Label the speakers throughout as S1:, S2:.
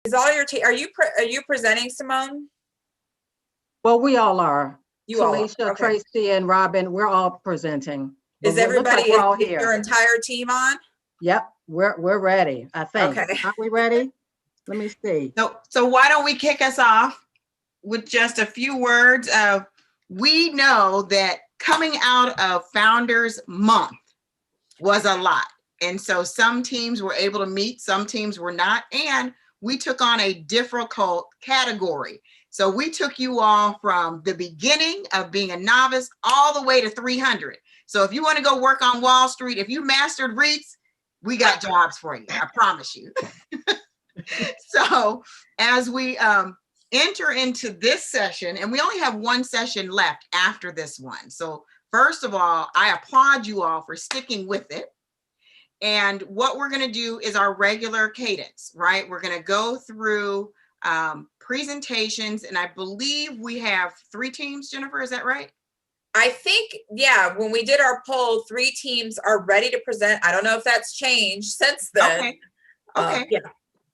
S1: Is all your team, are you presenting, Simone?
S2: Well, we all are.
S1: You all are.
S2: Talisha,
S1: Okay.
S2: Tracy, and Robin, we're all presenting.
S1: Is
S2: But
S1: everybody,
S2: we're all
S1: is
S2: here.
S1: your entire team on?
S2: Yep, we're ready, I think.
S1: Okay.
S2: Aren't we ready? Let me see.
S3: So why don't we kick us off with just a few words of, we know that coming out of Founders Month was a lot. And so some teams were able to meet, some teams were not, and we took on a difficult category. So we took you all from the beginning of being a novice all the way to 300. So if you want to go work on Wall Street, if you mastered REITs, we got jobs for you, I promise you. So as we enter into this session, and we only have one session left after this one. So first of all, I applaud you all for sticking with it. And what we're going to do is our regular cadence, right? We're going to go through presentations, and I believe we have 3 teams, Jennifer, is that right?
S1: I think, yeah, when we did our poll, 3 teams are ready to present. I don't know if that's changed since then.
S3: Okay.
S1: Yeah.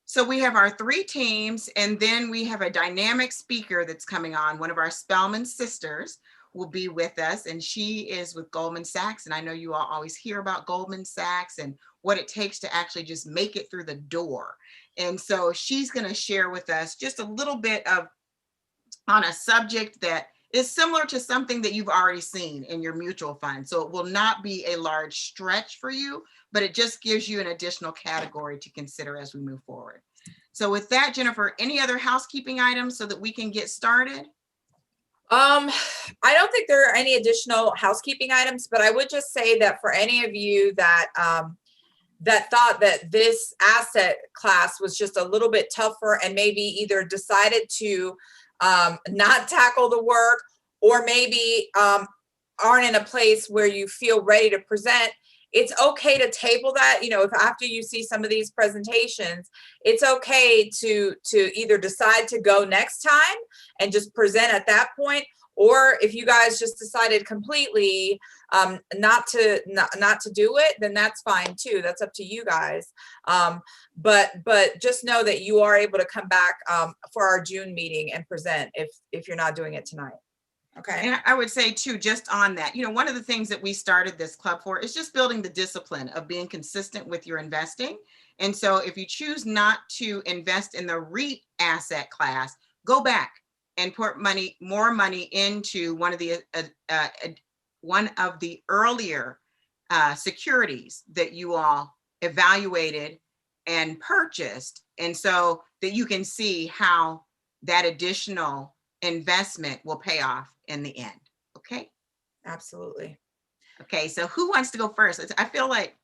S3: So we have our 3 teams, and then we have a dynamic speaker that's coming on. One of our Spellman sisters will be with us, and she is with Goldman Sachs. And I know you all always hear about Goldman Sachs and what it takes to actually just make it through the door. And so she's going to share with us just a little bit of on a subject that is similar to something that you've already seen in your mutual fund. So it will not be a large stretch for you, but it just gives you an additional category to consider as we move forward. So with that, Jennifer, any other housekeeping items so that we can get started?
S1: I don't think there are any additional housekeeping items, but I would just say that for any of you that that thought that this asset class was just a little bit tougher and maybe either decided to not tackle the work, or maybe aren't in a place where you feel ready to present, it's okay to table that. You know, if after you see some of these presentations, it's okay to either decide to go next time and just present at that point, or if you guys just decided completely not to do it, then that's fine too. That's up to you guys. But just know that you are able to come back for our June meeting and present if you're not doing it tonight. Okay.
S3: And I would say too, just on that, you know, one of the things that we started this club for is just building the discipline of being consistent with your investing. And so if you choose not to invest in the REIT asset class, go back and put more money into one of the earlier securities that you all evaluated and purchased. And so that you can see how that additional investment will pay off in the end. Okay.
S1: Absolutely.
S3: Okay. So who wants to go first? I feel like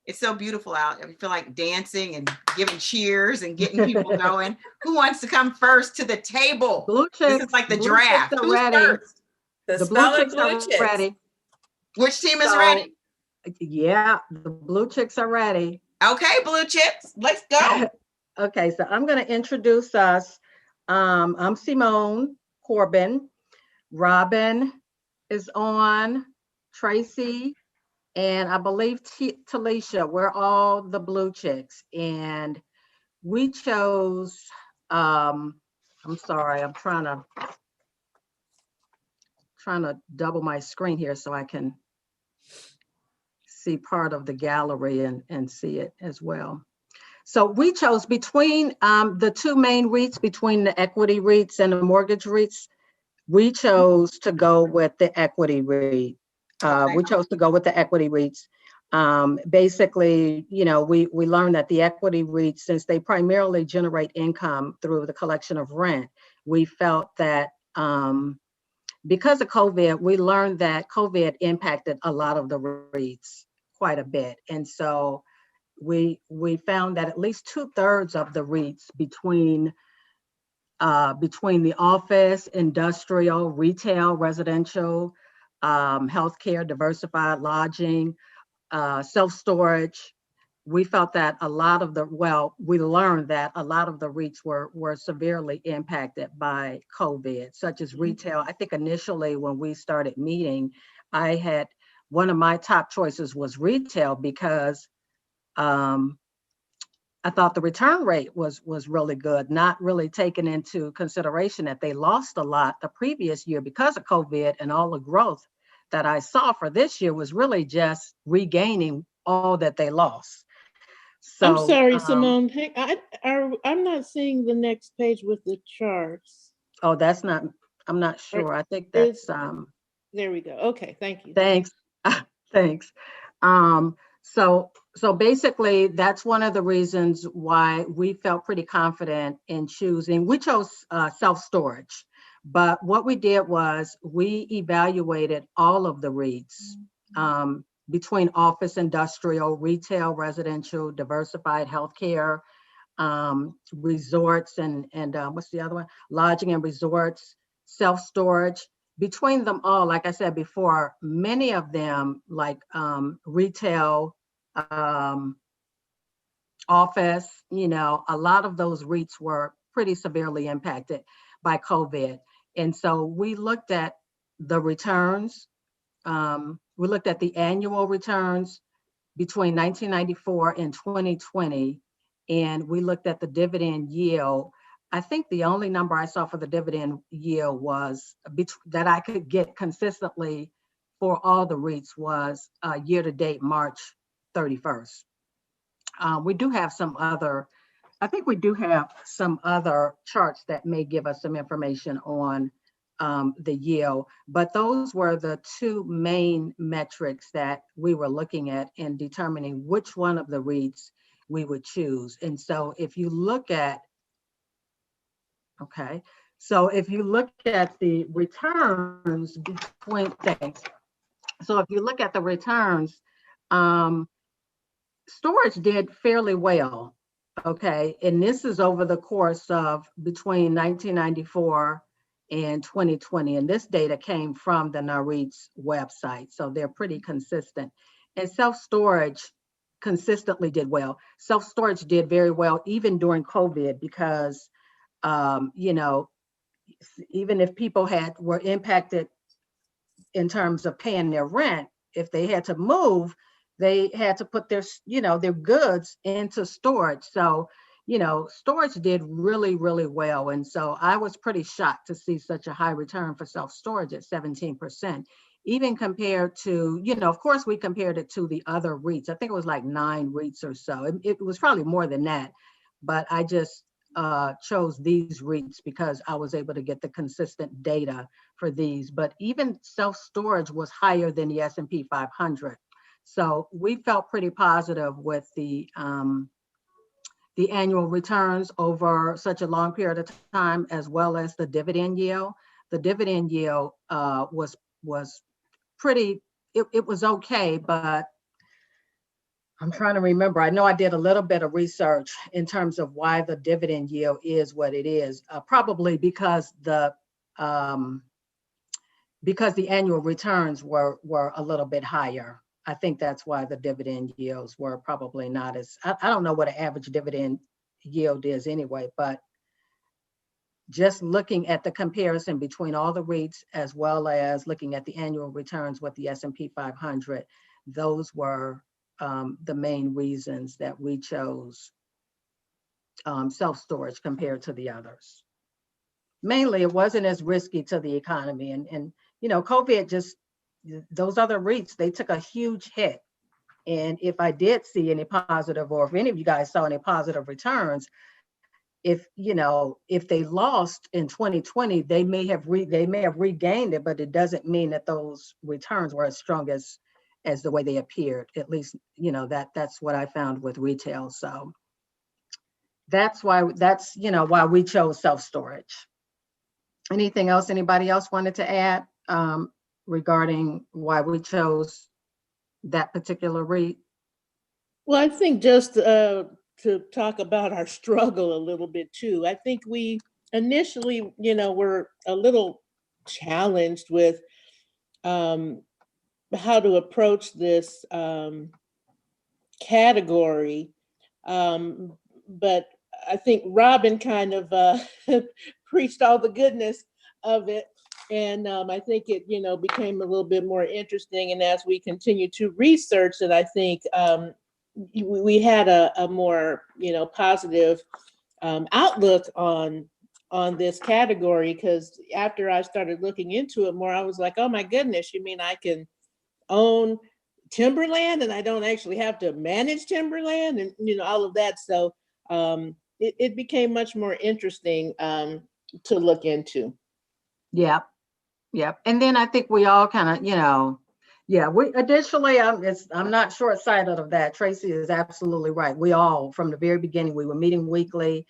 S3: it's so beautiful out. I feel like dancing and giving cheers and getting people going. Who wants to come first to the table?
S2: Blue chicks,
S3: this is like the
S2: blue
S3: draft.
S2: chicks are
S3: Who's
S2: ready.
S3: first?
S2: The blue chicks are ready.
S3: Which team is ready?
S2: Yeah, the blue chicks are ready.
S3: Okay, blue chicks, let's go.
S2: Okay, so I'm going to introduce us. I'm Simone Corbin. Robin is on, Tracy, and I believe Talisha. We're all the blue chicks, and we chose. I'm sorry, I'm trying to double my screen here so I can see part of the gallery and see it as well. So we chose between the 2 main REITs, between the equity REITs and the mortgage REITs. We chose to go with the equity REIT. We chose to go with the equity REITs. Basically, you know, we learned that the equity REITs, since they primarily generate income through the collection of rent, we felt that because of COVID, we learned that COVID impacted a lot of the REITs quite a bit. And so we found that at least 2/3 of the REITs between the office, industrial, retail, residential, healthcare, diversified lodging, self-storage, we felt that we learned that a lot of the REITs were severely impacted by COVID, such as retail. I think initially when we started meeting, one of my top choices was retail because I thought the return rate was really good, not really taking into consideration that they lost a lot the previous year because of COVID, and all the growth that I saw for this year was really just regaining all that they lost.
S4: I'm
S2: So,
S4: sorry, Simone. Hey, I'm not seeing the next page with the charts.
S2: oh, that's not, I'm not
S4: Or
S2: sure. I think
S4: is
S2: that's,
S4: there we go. Okay, thank you.
S2: thanks. Thanks. So basically, that's one of the reasons why we felt pretty confident in choosing. We chose self-storage, but what we did was we evaluated all of the REITs between office, industrial, retail, residential, diversified healthcare, resorts, and what's the other one? Lodging and resorts, self-storage. Between them all, like I said before, many of them, like retail, office, a lot of those REITs were pretty severely impacted by COVID. And so we looked at the returns. We looked at the annual returns between 1994 and 2020, and we looked at the dividend yield. I think the only number I saw for the dividend yield was that I could get consistently for all the REITs was year-to-date March 31st. We do have some other, I think we do have some other charts that may give us some information on the yield, but those were the two main metrics that we were looking at in determining which one of the REITs we would choose. And so if you look at, so if you look at the returns between things, so if you look at the returns, storage did fairly well, and this is over the course of between 1994 and 2020, and this data came from the NAREIT's website, so they're pretty consistent. And self-storage consistently did well. Self-storage did very well even during COVID because, even if people were impacted in terms of paying their rent, if they had to move, they had to put their goods into storage. So, storage did really, really well. And so I was pretty shocked to see such a high return for self-storage at 17%, even compared to, of course, we compared it to the other REITs. I think it was like 9 REITs or so. It was probably more than that, but I just chose these REITs because I was able to get the consistent data for these. But even self-storage was higher than the S&P 500. So we felt pretty positive with the annual returns over such a long period of time, as well as the dividend yield. The dividend yield was pretty, it was okay, but I'm trying to remember. I know I did a little bit of research in terms of why the dividend yield is what it is. Probably because the annual returns were a little bit higher. I think that's why the dividend yields were probably not as, I don't know what an average dividend yield is anyway, but just looking at the comparison between all the REITs as well as looking at the annual returns with the S&P 500, those were the main reasons that we chose self-storage compared to the others. Mainly, it wasn't as risky to the economy, and COVID just, those other REITs, they took a huge hit. And if I did see any positive, or if any of you guys saw any positive returns, if they lost in 2020, they may have regained it, but it doesn't mean that those returns were as strong as the way they appeared. At least, that's what I found with retail. So that's why we chose self-storage. Anything else anybody else wanted to add regarding why we chose that particular REIT?
S4: Well, I think just to talk about our struggle a little bit too. I think we initially, were a little challenged with how to approach this category. But I think Robin kind of preached all the goodness of it. And I think it, became a little bit more interesting. And as we continue to research it, I think we had a more, positive outlook on this category, because after I started looking into it more, I was like, oh my goodness, you mean I can own timberland and I don't actually have to manage timberland, and all of that. So it became much more interesting to look into.
S2: Yep. Yep. And then I think we all kind of, yeah, we additionally, I'm not short-sighted of that. Tracy is absolutely right. We all, from the very beginning, we were meeting weekly.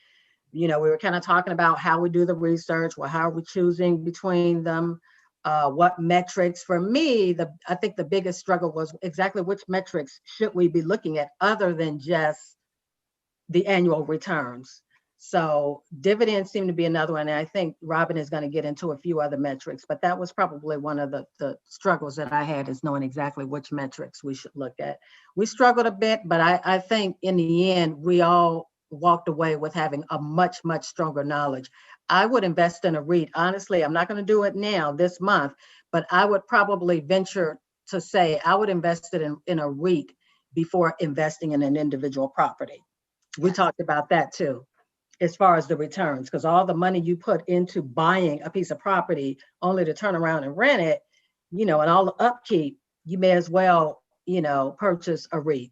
S2: We were kind of talking about how we do the research, well, how are we choosing between them, what metrics. For me, I think the biggest struggle was exactly which metrics should we be looking at other than just the annual returns. So dividends seem to be another one. And I think Robin is going to get into a few other metrics, but that was probably one of the struggles that I had, is knowing exactly which metrics we should look at. We struggled a bit, but I think in the end, we all walked away with having a much, much stronger knowledge. I would invest in a REIT. Honestly, I'm not going to do it now this month, but I would probably venture to say I would invest it in a REIT before investing in an individual property. We talked about that too, as far as the returns, because all the money you put into buying a piece of property only to turn around and rent it, and all the upkeep, you may as well, purchase a REIT.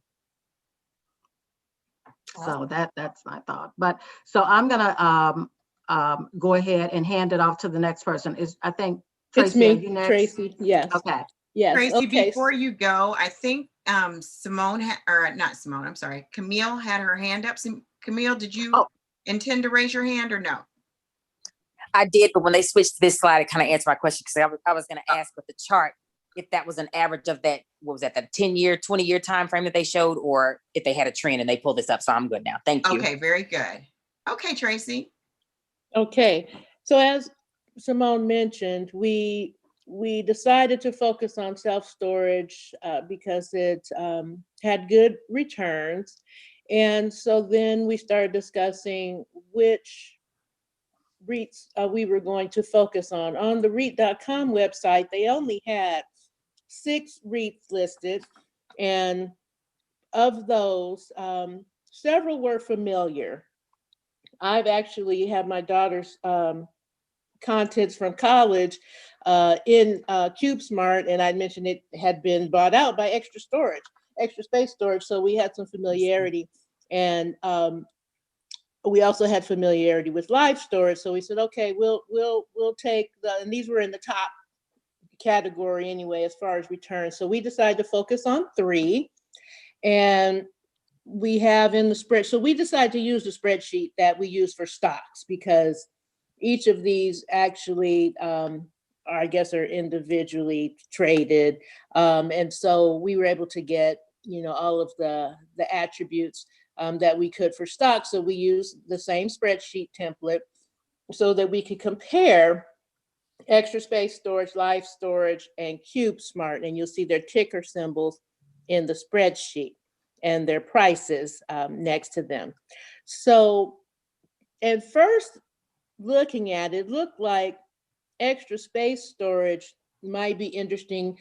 S2: So that's my thought. But so I'm gonna go ahead and hand it off to the next person. I think Tracy,
S4: It's me,
S2: are you next?
S4: Tracy. Yes.
S2: Okay.
S4: Yes.
S3: Tracy,
S4: Okay.
S3: before you go, I think Simone or not Simone, I'm sorry, Camille had her hand up. Camille, did you intend to raise your hand or no?
S5: I did, but when they switched to this slide, it kind of answered my question, because I was going to ask with the chart if that was an average of that, what was that, the 10-year, 20-year time frame that they showed, or if they had a trend, and they pulled this up. So I'm good now. Thank you.
S3: Okay, very good. Okay, Tracy.
S4: Okay, so as Simone mentioned, we decided to focus on self-storage because it had good returns. And so then we started discussing which REITs we were going to focus on. On the REIT.com website, they only had 6 REITs listed. And of those, several were familiar. I've actually had my daughter's contents from college in CubeSmart, and I mentioned it had been bought out by Extra Space Storage. So we had some familiarity, and we also had familiarity with Live Storage. So we said, okay, we'll take and these were in the top category anyway as far as returns. So we decided to focus on 3, and we have in the spread. So we decided to use the spreadsheet that we use for stocks, because each of these actually I guess are individually traded. And so we were able to get, all of the attributes that we could for stocks. So we used the same spreadsheet template so that we could compare Extra Space Storage, Live Storage, and CubeSmart. And you'll see their ticker symbols in the spreadsheet and their prices next to them. So at first looking at it, looked like Extra Space Storage might be interesting.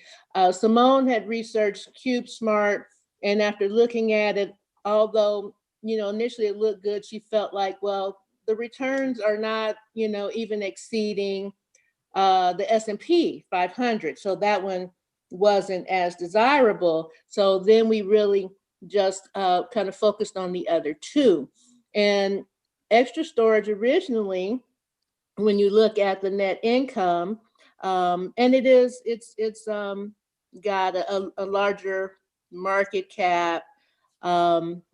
S4: Simone had researched CubeSmart, and after looking at it, although initially it looked good, she felt like, well, the returns are not even exceeding the S&P 500, so that one wasn't as desirable. So then we really just kind of focused on the other 2. And Extra Storage originally, when you look at the net income, and it's got a larger market cap.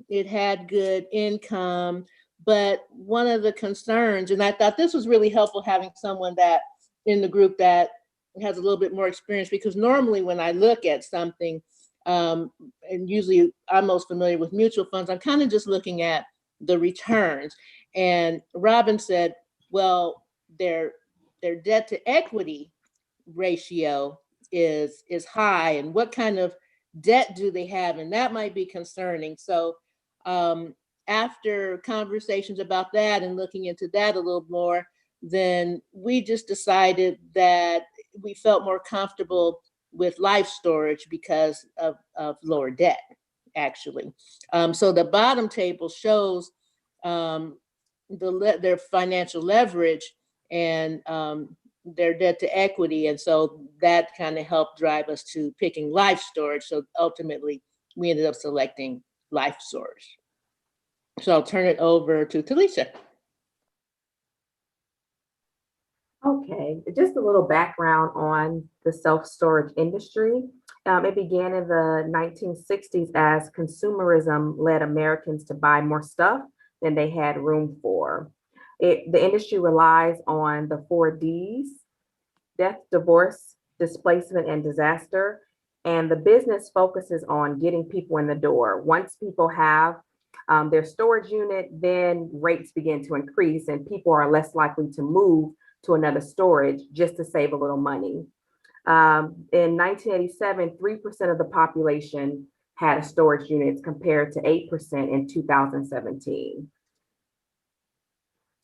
S4: It had good income, but one of the concerns, and I thought this was really helpful having someone that in the group that has a little bit more experience, because normally when I look at something, and usually I'm most familiar with mutual funds, I'm kind of just looking at the returns. And Robin said, well, their debt to equity ratio is high, and what kind of debt do they have? And that might be concerning. So after conversations about that and looking into that a little more, then we just decided that we felt more comfortable with Live Storage because of lower debt. actually. So the bottom table shows their financial leverage and their debt to equity. And so that kind of helped drive us to picking Life Storage. So ultimately, we ended up selecting Life Storage. So I'll turn it over to Talisha.
S6: Okay, just a little background on the self-storage industry. It began in the 1960s as consumerism led Americans to buy more stuff than they had room for. The industry relies on the 4 Ds: death, divorce, displacement, and disaster. And the business focuses on getting people in the door. Once people have their storage unit, then rates begin to increase and people are less likely to move to another storage just to save a little money. In 1987, 3% of the population had a storage unit compared to 8% in 2017.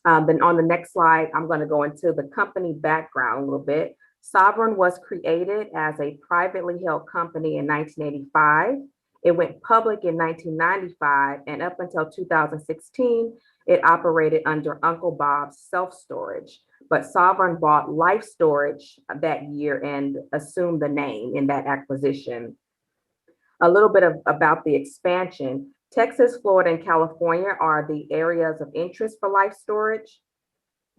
S6: Then on the next slide, I'm going to go into the company background a little bit. Sovereign was created as a privately held company in 1985. It went public in 1995, and up until 2016, it operated under Uncle Bob's Self-Storage. But Sovereign bought Life Storage that year and assumed the name in that acquisition. A little bit about the expansion. Texas, Florida, and California are the areas of interest for Life Storage.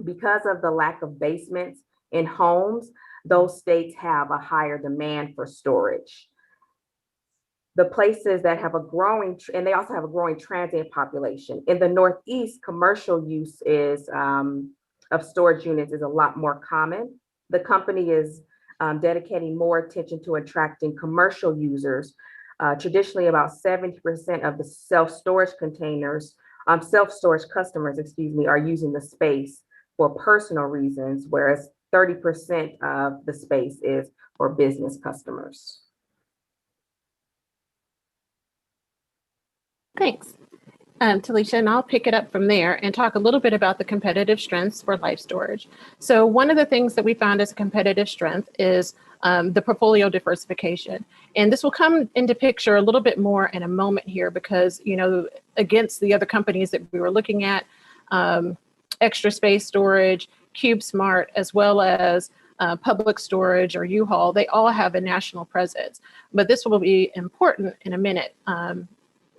S6: Because of the lack of basements in homes, those states have a higher demand for storage. The places that have a growing, and they also have a growing transient population. In the Northeast, commercial use of storage units is a lot more common. The company is dedicating more attention to attracting commercial users. Traditionally, about 70% of the self-storage customers, are using the space for personal reasons, whereas 30% of the space is for business customers.
S7: Thanks, Talisha, and I'll pick it up from there and talk a little bit about the competitive strengths for Life Storage. So one of the things that we found as a competitive strength is the portfolio diversification. And this will come into picture a little bit more in a moment here because, you know, against the other companies that we were looking at, Extra Space Storage, CubeSmart, as well as Public Storage or U-Haul, they all have a national presence. But this will be important in a minute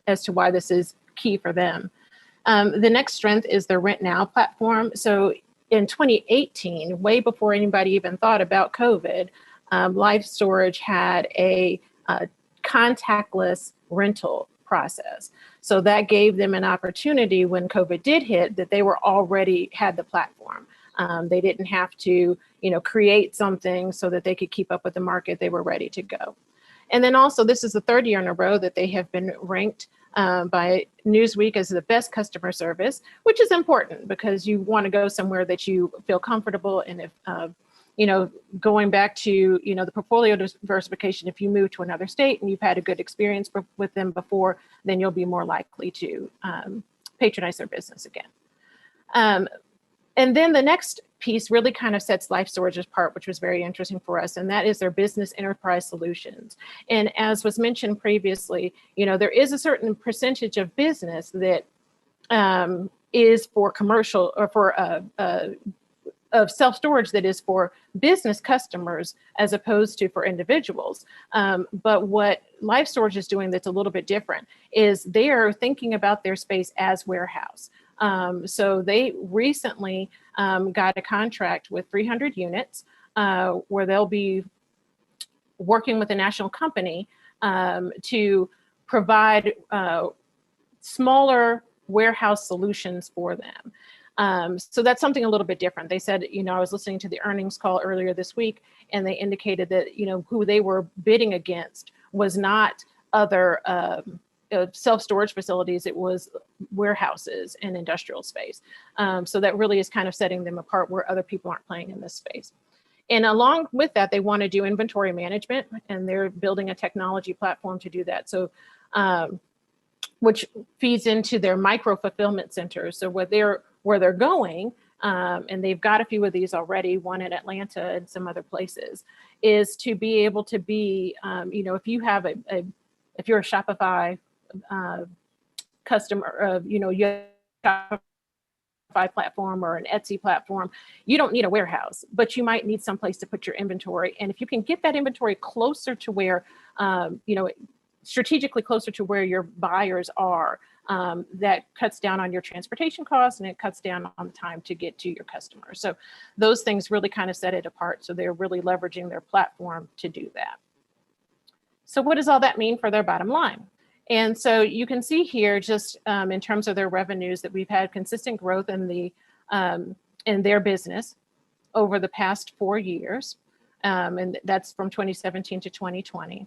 S7: as to why this is key for them. The next strength is the Rent Now platform. So in 2018, way before anybody even thought about COVID, Life Storage had a contactless rental process. So that gave them an opportunity when COVID did hit that they were already had the platform. They didn't have to, you know, create something so that they could keep up with the market. They were ready to go. And then also, this is the 3rd year in a row that they have been ranked by Newsweek as the best customer service, which is important because you want to go somewhere that you feel comfortable. And if, you know, going back to, you know, the portfolio diversification, if you move to another state and you've had a good experience with them before, then you'll be more likely to patronize their business again. And then the next piece really kind of sets Life Storage apart, which was very interesting for us, and that is their business enterprise solutions. And as was mentioned previously, you know, there is a certain percentage of business that is for commercial or for of self-storage that is for business customers as opposed to for individuals. But what Life Storage is doing that's a little bit different is they are thinking about their space as warehouse. So they recently got a contract with 300 units where they'll be working with a national company to provide smaller warehouse solutions for them. So that's something a little bit different. They said, you know, I was listening to the earnings call earlier this week, and they indicated that, you know, who they were bidding against was not other self-storage facilities, it was warehouses and industrial space. So that really is kind of setting them apart where other people aren't playing in this space. And along with that, they want to do inventory management, and they're building a technology platform to do that. So, which feeds into their micro fulfillment centers. So where they're going, and they've got a few of these already, one in Atlanta and some other places, is to be able to be, you know, if you have if you're a Shopify customer, you have a platform or an Etsy platform, you don't need a warehouse, but you might need someplace to put your inventory. And if you can get that inventory closer to where, strategically closer to where your buyers are, that cuts down on your transportation costs and it cuts down on the time to get to your customers. So those things really kind of set it apart. So they're really leveraging their platform to do that. So what does all that mean for their bottom line? And so you can see here, just in terms of their revenues, that we've had consistent growth in their business over the past 4 years, and that's from 2017 to 2020.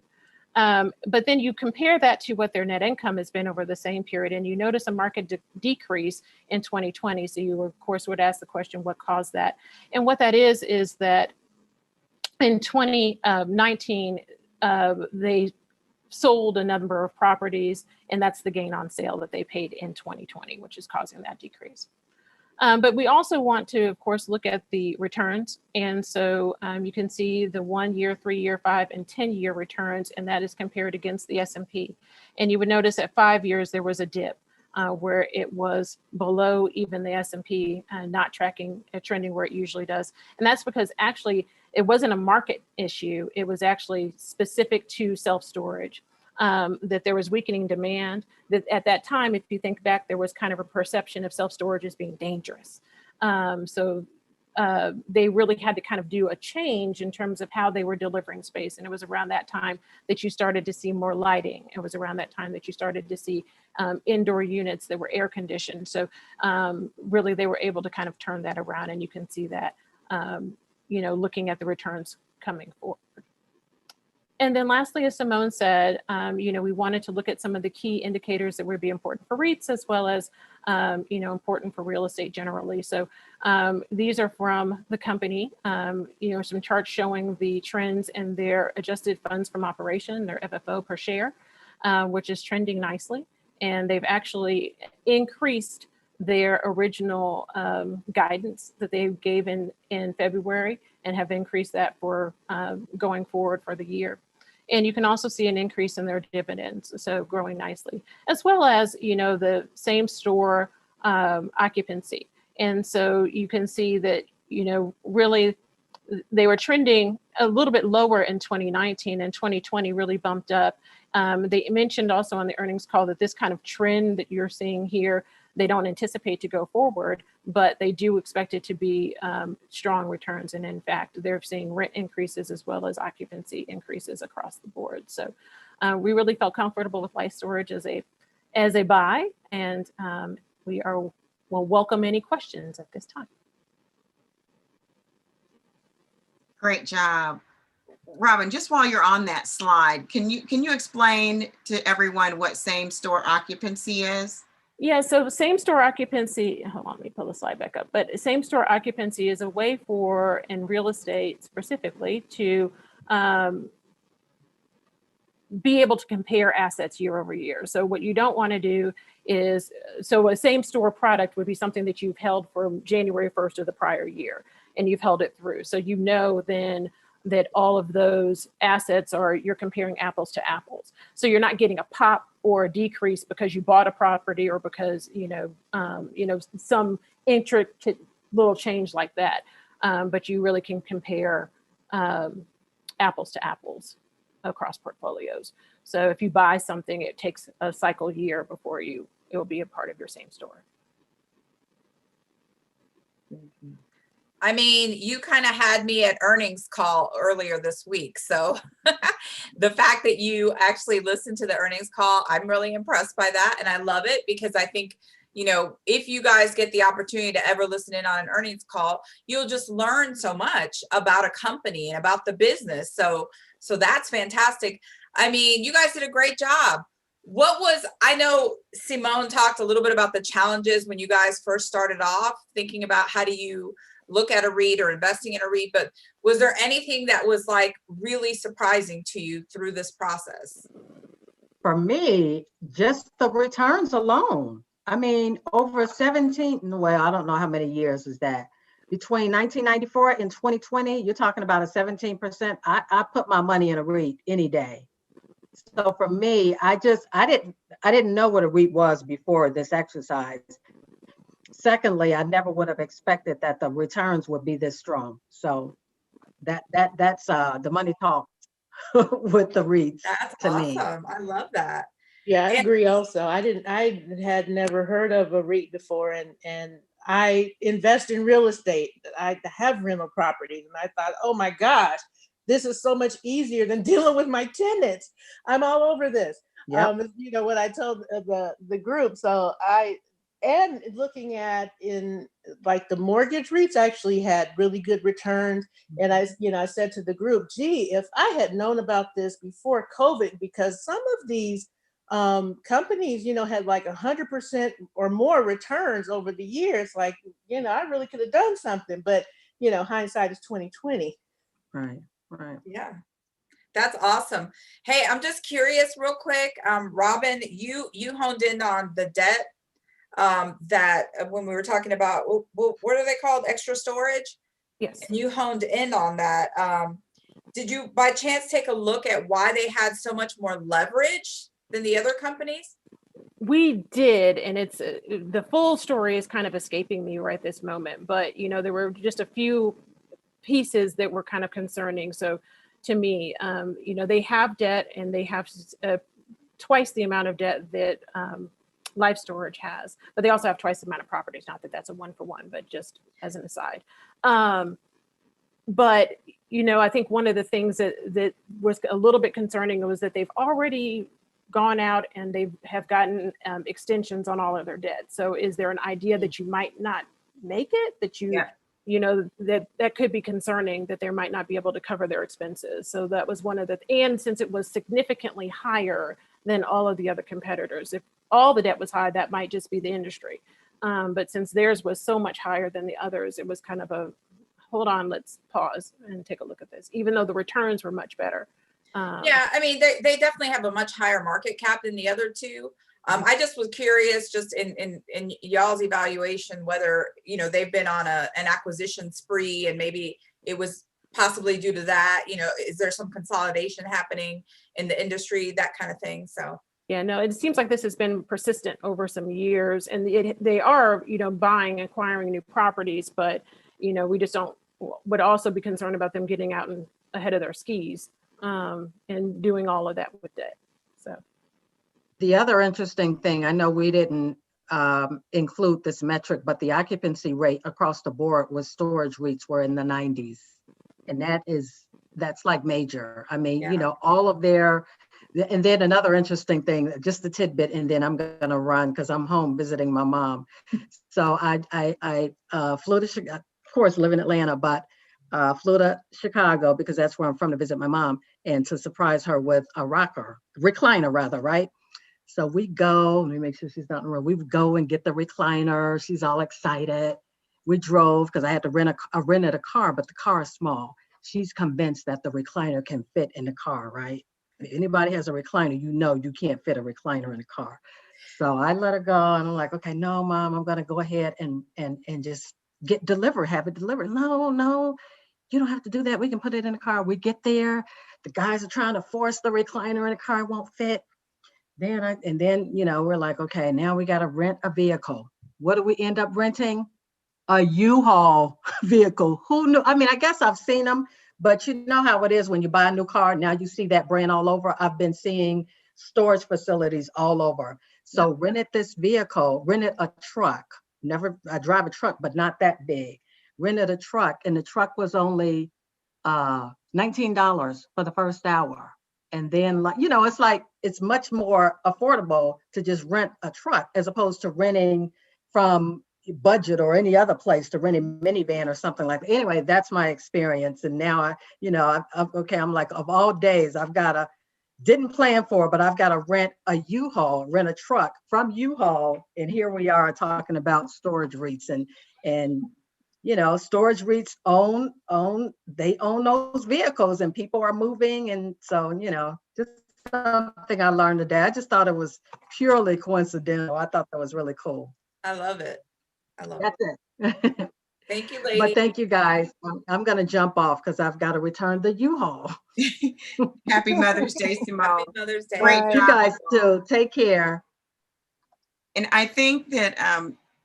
S7: But then you compare that to what their net income has been over the same period, and you notice a market decrease in 2020. So you, of course, would ask the question, what caused that? And what that is that in 2019, they sold a number of properties, and that's the gain on sale that they paid in 2020, which is causing that decrease. But we also want to, of course, look at the returns. And so you can see the 1 year, 3 year, 5 and 10 year returns, and that is compared against the S&P. And you would notice at 5 years, there was a dip where it was below even the S&P, not trending where it usually does. And that's because actually it wasn't a market issue. It was actually specific to self-storage. That there was weakening demand, that at that time, if you think back, there was kind of a perception of self-storage as being dangerous. So they really had to kind of do a change in terms of how they were delivering space. And it was around that time that you started to see more lighting. It was around that time that you started to see indoor units that were air conditioned. So really they were able to kind of turn that around, and you can see that, looking at the returns coming forward. And then lastly, as Simone said, we wanted to look at some of the key indicators that would be important for REITs as well as, important for real estate generally. So these are from the company, some charts showing the trends in their adjusted funds from operation, their FFO per share, which is trending nicely. And they've actually increased their original guidance that they gave in February, and have increased that for going forward for the year. And you can also see an increase in their dividends, so growing nicely, as well as, the same store occupancy. And so you can see that, really they were trending a little bit lower in 2019, and 2020 really bumped up. They mentioned also on the earnings call that this kind of trend that you're seeing here, they don't anticipate to go forward, but they do expect it to be strong returns. And in fact, they're seeing rent increases as well as occupancy increases across the board. So we really felt comfortable with Life Storage as a buy, and will welcome any questions at this time.
S3: Great job. Robin, just while you're on that slide, can you explain to everyone what same store occupancy is?
S7: Yeah, so same store occupancy, hold on, let me pull the slide back up. But same store occupancy is a way for, in real estate specifically, to be able to compare assets year over year. So what you don't want to do is, so a same store product would be something that you've held from January 1st of the prior year, and you've held it through. So then that all of those assets you're comparing apples to apples. So you're not getting a pop or a decrease because you bought a property or because, some intricate little change like that. But you really can compare apples to apples across portfolios. So if you buy something, it takes a cycle year before it will be a part of your same store.
S3: Mm-hmm.
S1: I mean, you kind of had me at earnings call earlier this week. So the fact that you actually listened to the earnings call, I'm really impressed by that. And I love it because I think, if you guys get the opportunity to ever listen in on an earnings call, you'll just learn so much about a company and about the business. So that's fantastic. I mean, you guys did a great job. I know Simone talked a little bit about the challenges when you guys first started off, thinking about how do you look at a REIT or investing in a REIT, but was there anything that was like really surprising to you through this process?
S2: For me, just the returns alone. I mean, over 17, well, I don't know how many years is that. Between 1994 and 2020, you're talking about a 17%. I put my money in a REIT any day. So for me, I didn't know what a REIT was before this exercise. Secondly, I never would have expected that the returns would be this strong. So that's the money talks with the REITs
S1: That's
S2: to me.
S1: awesome. I love that.
S4: Yeah, I
S1: And
S4: agree also. I had never heard of a REIT before, and I invest in real estate. I have rental properties, and I thought, oh my gosh, this is so much easier than dealing with my tenants. I'm all over this.
S2: Yep.
S4: You know what I told the group. And looking at in like the mortgage REITs actually had really good returns. And I said to the group, gee, if I had known about this before COVID, because some of these companies, had like 100% or more returns over the years. Like, I really could have done something, but hindsight is 2020.
S2: Right. Right.
S1: yeah, that's awesome. Hey, I'm just curious real quick. Robin, you honed in on the debt that when we were talking about, what are they called? Extra storage?
S7: Yes.
S1: And you honed in on that. Did you by chance take a look at why they had so much more leverage than the other companies?
S7: We did, and it's the full story is kind of escaping me right this moment, but there were just a few pieces that were kind of concerning. So to me, they have debt, and they have twice the amount of debt that Life Storage has, but they also have twice the amount of properties. Not that that's a 1-for-1, but just as an aside. But I think one of the things that was a little bit concerning was that they've already gone out and they have gotten extensions on all of their debt. So is there an idea that you might not make it, that that could be concerning, that they might not be able to cover their expenses? So that was one of and since it was significantly higher than all of the other competitors, if all the debt was high, that might just be the industry. But since theirs was so much higher than the others, it was kind of a, hold on, let's pause and take a look at this, even though the returns were much better.
S1: Yeah, I mean, they definitely have a much higher market cap than the other two. I just was curious, just in y'all's evaluation, whether they've been on an acquisition spree, and maybe it was possibly due to that. Is there some consolidation happening in the industry, that kind of thing? So
S7: yeah, no, it seems like this has been persistent over some years, and they are buying, acquiring new properties, but we just would also be concerned about them getting out and ahead of their skis and doing all of that with debt. So
S2: the other interesting thing, I know we didn't include this metric, but the occupancy rate across the board with storage REITs were in the 90s. And that's like major. I mean,
S1: yeah.
S2: all of their, and then another interesting thing, just a tidbit, and then I'm going to run because I'm home visiting my mom. So I flew to Chicago, of course, live in Atlanta, but flew to Chicago because that's where I'm from, to visit my mom and to surprise her with a recliner rather, right? So we go, let me make sure she's not in the room. We go and get the recliner. She's all excited. We drove because I had to rented a car, but the car is small. She's convinced that the recliner can fit in the car, right? If anybody has a recliner, you can't fit a recliner in a car. So I let her go, and I'm like, okay, no, Mom, I'm gonna go ahead and just have it delivered. No, you don't have to do that. We can put it in the car. We get there, the guys are trying to force the recliner in the car, it won't fit. Then we're like, okay, now we got to rent a vehicle. What do we end up renting? A U-Haul vehicle. Who knew? I mean, I guess I've seen them, but you know how it is when you buy a new car. Now you see that brand all over. I've been seeing storage facilities all over. So rented this vehicle, rented a truck. I drive a truck, but not that big. Rented a truck, and the truck was only $19 for the first hour. And then, it's much more affordable to just rent a truck as opposed to renting from Budget or any other place, to rent a minivan or something like that. Anyway, that's my experience. And now I'm like, of all days, didn't plan for it, but I've got to rent a truck from U-Haul. And here we are talking about storage REITs and storage REITs own those vehicles, and people are moving. And so, just something I learned today. I just thought it was purely coincidental. I thought that was really cool.
S1: I love it.
S2: That's it.
S1: Thank you,
S2: But
S1: ladies.
S2: thank you, guys. I'm going to jump off because I've got to return the U-Haul.
S3: Happy Mother's Day, Simone.
S1: Happy Mother's Day.
S3: Great
S4: Bye.
S2: You
S3: job.
S2: guys too. Take care.
S3: And I think that,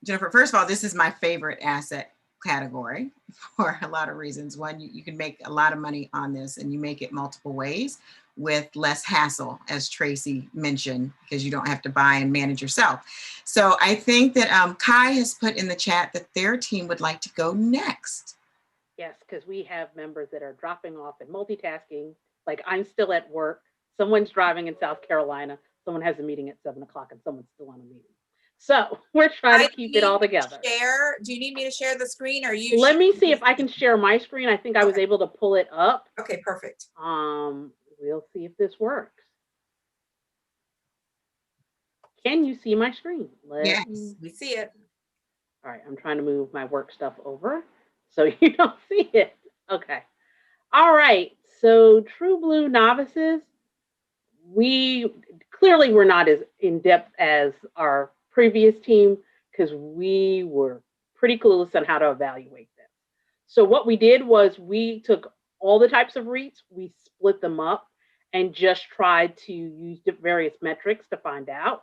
S3: Jennifer, first of all, this is my favorite asset category for a lot of reasons. One, you can make a lot of money on this, and you make it multiple ways with less hassle, as Tracy mentioned, because you don't have to buy and manage yourself. So I think that Kai has put in the chat that their team would like to go next.
S8: Yes, because we have members that are dropping off and multitasking. Like I'm still at work. Someone's driving in South Carolina. Someone has a meeting at 7 o'clock and someone's still on a meeting. So we're trying to keep it all together.
S1: Do you need me to share the screen or you?
S8: Let me see if I can share my screen. I think I was able to pull it up.
S1: Okay, perfect.
S8: We'll see if this works. Can you see my screen?
S3: Yes.
S1: We see it.
S8: All right, I'm trying to move my work stuff over so you don't see it. Okay. All right. So True Blue novices, we clearly were not as in depth as our previous team because we were pretty clueless on how to evaluate them. So what we did was we took all the types of REITs, we split them up and just tried to use the various metrics to find out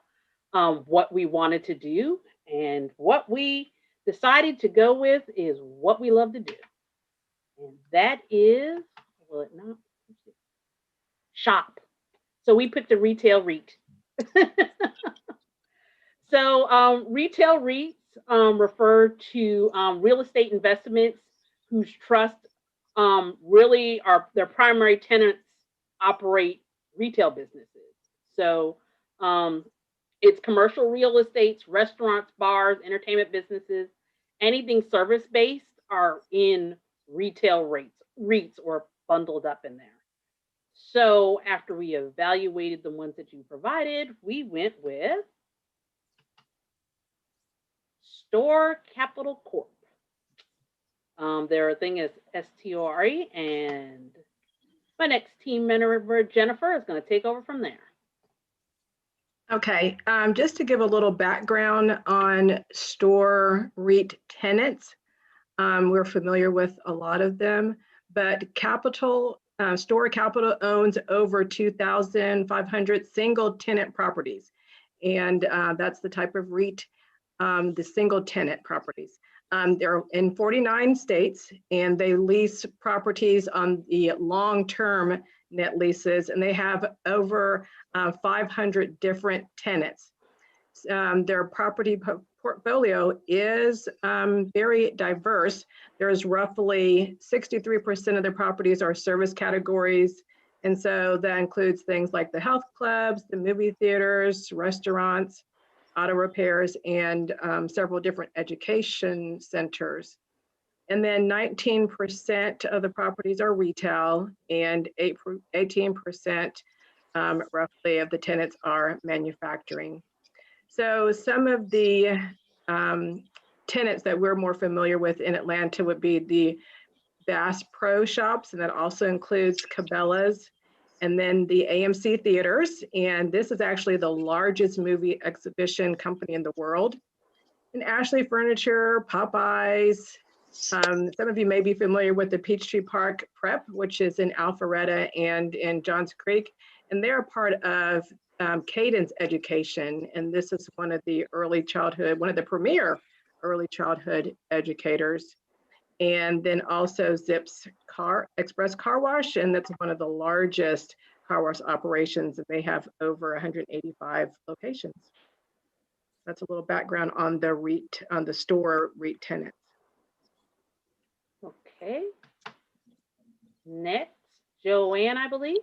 S8: what we wanted to do. And what we decided to go with is what we love to do. And that is, will it not? Shop. So we picked a retail REIT. So retail REITs refer to real estate investments whose trust really are their primary tenants operate retail businesses. So it's commercial real estates, restaurants, bars, entertainment businesses, anything service-based are in retail REITs or bundled up in there. So after we evaluated the ones that you provided, we went with Store Capital Corp. Their thing is STORE, and my next team member, Jennifer, is going to take over from there.
S9: Okay, just to give a little background on Store REIT tenants, we're familiar with a lot of them, but Store Capital owns over 2,500 single tenant properties, and that's the type of REIT, the single tenant properties. They're in 49 states, and they lease properties on the long-term net leases, and they have over 500 different tenants. Their property portfolio is very diverse. There's roughly 63% of their properties are service categories. And so that includes things like the health clubs, the movie theaters, restaurants, auto repairs, and several different education centers. And then 19% of the properties are retail, and 18% roughly of the tenants are manufacturing. So some of the tenants that we're more familiar with in Atlanta would be the Bass Pro Shops, and that also includes Cabela's, and then the AMC Theaters. And this is actually the largest movie exhibition company in the world. And Ashley Furniture, Popeyes. Some of you may be familiar with the Peachtree Park Prep, which is in Alpharetta and in Johns Creek. And they're part of Cadence Education. And this is one of the one of the premier early childhood educators. And then also Zips Express Car Wash, and that's one of the largest car wash operations. They have over 185 locations. That's a little background on the REIT, on the Store REIT tenants.
S8: Okay. Next, Joanne, I believe.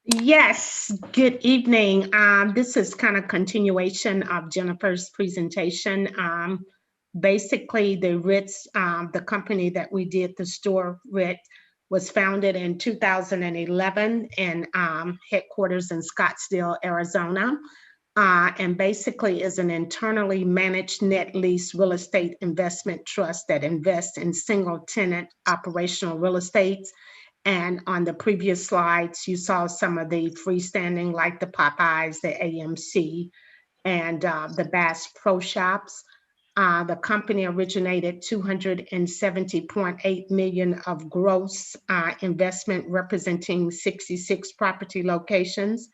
S10: Yes, good evening. This is kind of continuation of Jennifer's presentation. Basically, the REITs, the company that we did the Store REIT was founded in 2011 and headquarters in Scottsdale, Arizona. And basically is an internally managed net lease real estate investment trust that invests in single tenant operational real estates. And on the previous slides, you saw some of the freestanding, like the Popeyes, the AMC, and the Bass Pro Shops. The company originated 270.8 million of gross investment, representing 66 property locations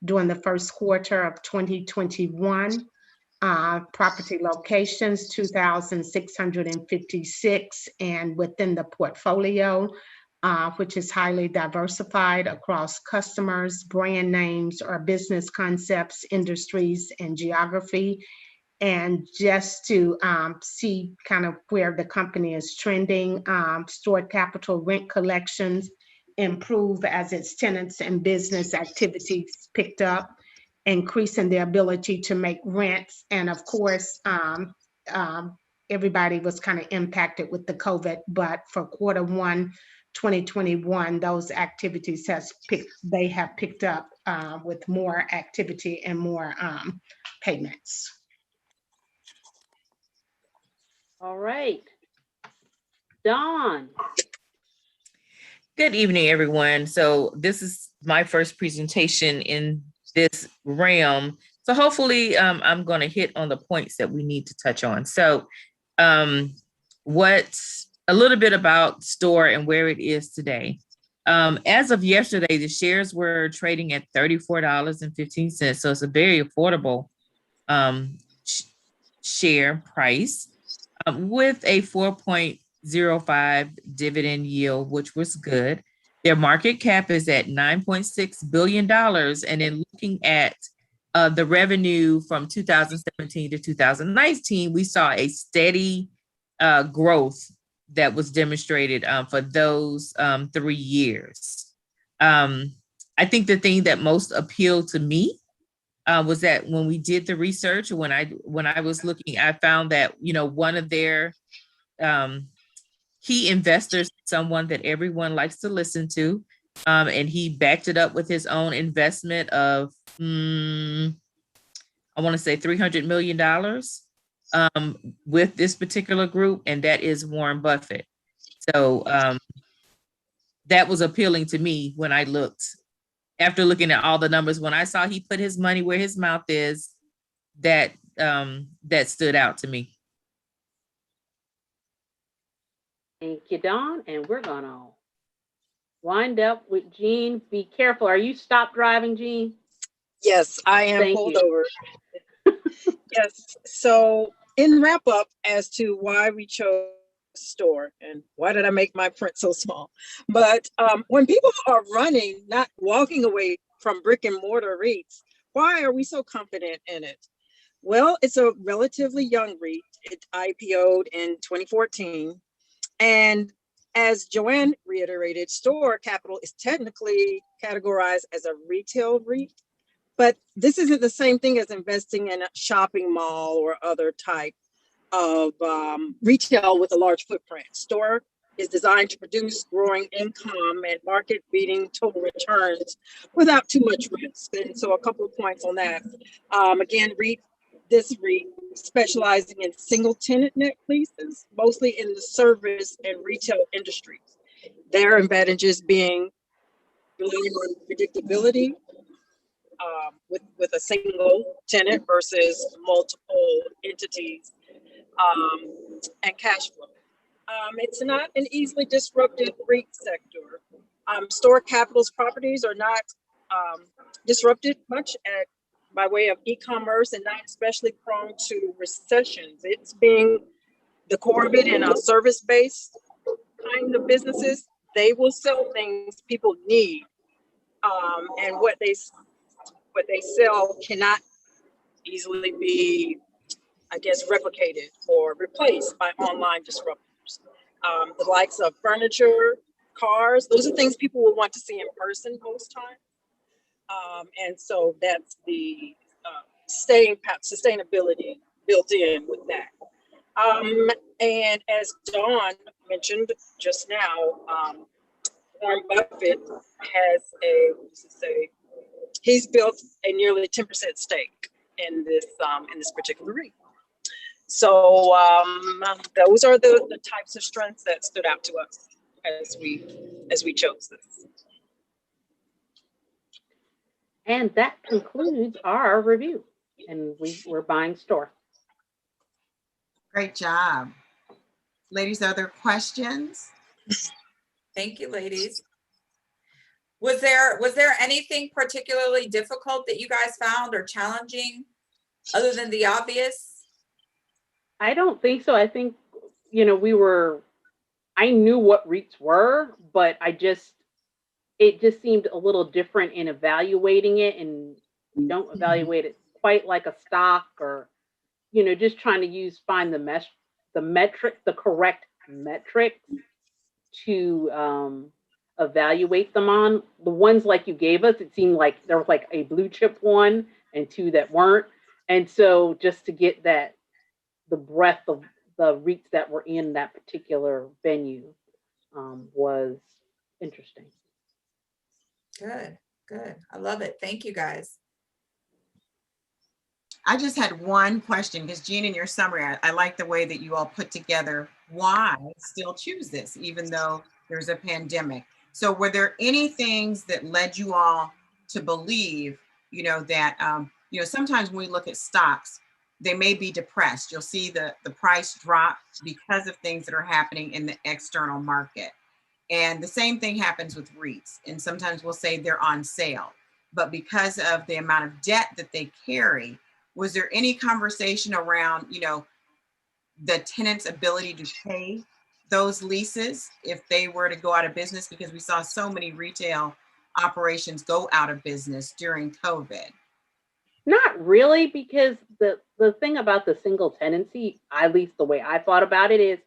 S10: during the first quarter of 2021. Property locations, 2,656, and within the portfolio, which is highly diversified across customers, brand names, or business concepts, industries, and geography. And just to see kind of where the company is trending, stored capital rent collections improve as its tenants and business activities picked up, increasing the ability to make rents. And of course, everybody was kind of impacted with the COVID, but for Q1 2021, those activities have picked up with more activity and more payments.
S8: All right. Dawn.
S11: Good evening, everyone. So this is my first presentation in this realm. So hopefully I'm going to hit on the points that we need to touch on. So what's a little bit about STORE and where it is today. As of yesterday, the shares were trading at $34.15. So it's a very affordable share price with a 4.05 dividend yield, which was good. Their market cap is at $9.6 billion. And then looking at the revenue from 2017 to 2019, we saw a steady growth that was demonstrated for those 3 years. I think the thing that most appealed to me was that when we did the research, when I was looking, I found that, you know, one of their key investors, someone that everyone likes to listen to, and he backed it up with his own investment of, I want to say $300 million with this particular group, and that is Warren Buffett. So that was appealing to me when I looked. After looking at all the numbers, when I saw he put his money where his mouth is, that stood out to me.
S8: Thank you, Dawn. And we're gonna wind up with Jean. Be careful. Are you stop driving, Jean?
S12: Yes, I am.
S8: Thank
S12: pulled
S8: you.
S12: over. Yes. So in wrap up as to why we chose STORE and why did I make my print so small? But when people are running, not walking away from brick and mortar REITs, why are we so confident in it? Well, it's a relatively young REIT. It IPO'd in 2014. And as Joanne reiterated, STORE Capital is technically categorized as a retail REIT, but this isn't the same thing as investing in a shopping mall or other type of retail with a large footprint. STORE is designed to produce growing income and market-beating total returns without too much risk. And so a couple of points on that. Again, this REIT specializing in single-tenant net leases, mostly in the service and retail industries. Their advantages being relying on predictability with a single tenant versus multiple entities, and cash flow. It's not an easily disrupted REIT sector. STORE Capital's properties are not disrupted much by way of e-commerce and not especially prone to recessions. It's being the core of it in a service-based kind of businesses. They will sell things people need, and what they sell cannot easily be, I guess, replicated or replaced by online disruptors. The likes of furniture, cars, those are things people will want to see in person most times. And so that's the sustainability built in with that. And as Dawn mentioned just now, Warren Buffett has he's built a nearly 10% stake in this particular REIT. So those are the types of strengths that stood out to us as we chose this.
S8: And that concludes our review. And we're buying STORE.
S3: Great job. Ladies, other questions?
S1: Thank you, ladies. Was there anything particularly difficult that you guys found or challenging other than the obvious?
S8: I don't think so. I think, I knew what REITs were, but it just seemed a little different in evaluating it, and you don't evaluate it quite like a stock, or, just trying to find the correct metrics to evaluate them on. The ones like you gave us, it seemed like there was like a blue chip one and two that weren't. And so just to get the breadth of the REITs that were in that particular venue was interesting.
S1: Good, good. I love it. Thank you, guys.
S3: I just had one question, because Jean, in your summary, I like the way that you all put together why still choose this, even though there's a pandemic. So were there any things that led you all to believe, that, sometimes when we look at stocks, they may be depressed. You'll see the price drop because of things that are happening in the external market. And the same thing happens with REITs. And sometimes we'll say they're on sale, but because of the amount of debt that they carry, was there any conversation around, the tenant's ability to pay those leases if they were to go out of business? Because we saw so many retail operations go out of business during COVID.
S8: Not really, because the thing about the single tenancy, at least the way I thought about it, is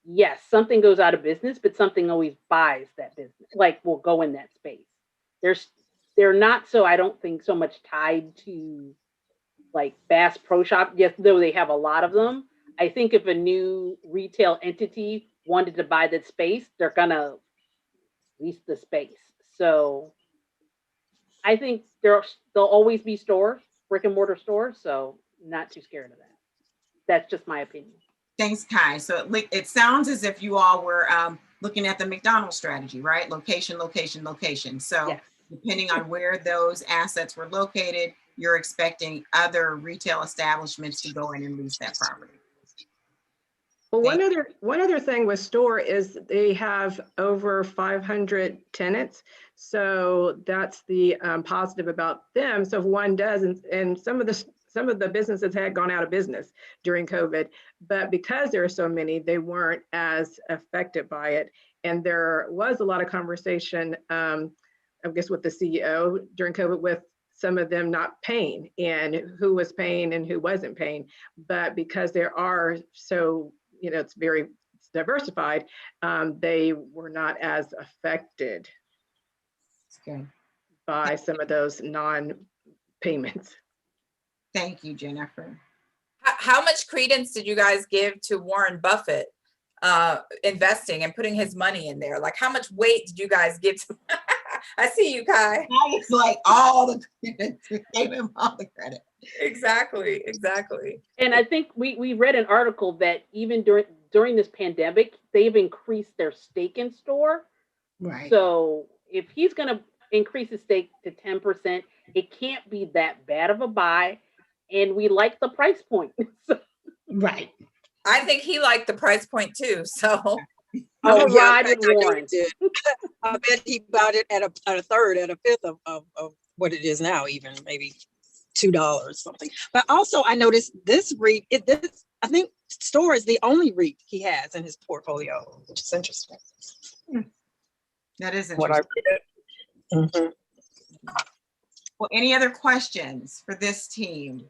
S8: yes, something goes out of business, but something always buys that business, like will go in that space. They're not, so I don't think so much tied to like Bass Pro Shop, yes, though they have a lot of them. I think if a new retail entity wanted to buy that space, they're gonna lease the space. So I think there'll always be stores, brick and mortar stores. So not too scared of that. That's just my opinion.
S3: Thanks, Kai. So it sounds as if you all were looking at the McDonald's strategy, right? Location, location, location. So yes, depending on where those assets were located, you're expecting other retail establishments to go in and lease that property.
S9: Well, one other thing with store is they have over 500 tenants. So that's the positive about them. So if one does, and some of the businesses had gone out of business during COVID, but because there are so many, they weren't as affected by it. And there was a lot of conversation, I guess, with the CEO during COVID with some of them not paying and who was paying and who wasn't paying. But because there are so, it's very diversified, they were not as affected by some of those non-payments.
S3: Thank you, Jennifer.
S1: How much credence did you guys give to Warren Buffett investing and putting his money in there? Like, how much weight did you guys give to I see you, Kai.
S3: It's like all the credit. We gave him all the credit.
S1: Exactly.
S8: And I think we read an article that even during this pandemic, they've increased their stake in store.
S10: Right.
S8: So if he's going to increase his stake to 10%, it can't be that bad of a buy. And we like the price point.
S10: Right.
S1: I think he liked the price point too. So
S8: I'm a ride with Warren.
S12: I bet he bought it at a third, at a fifth of what it is now, even maybe $2 or something. But also I noticed this REIT, I think Store is the only REIT he has in his portfolio, which is interesting.
S3: That is interesting.
S12: What I read. Mm-hmm.
S3: Well, any other questions for this team?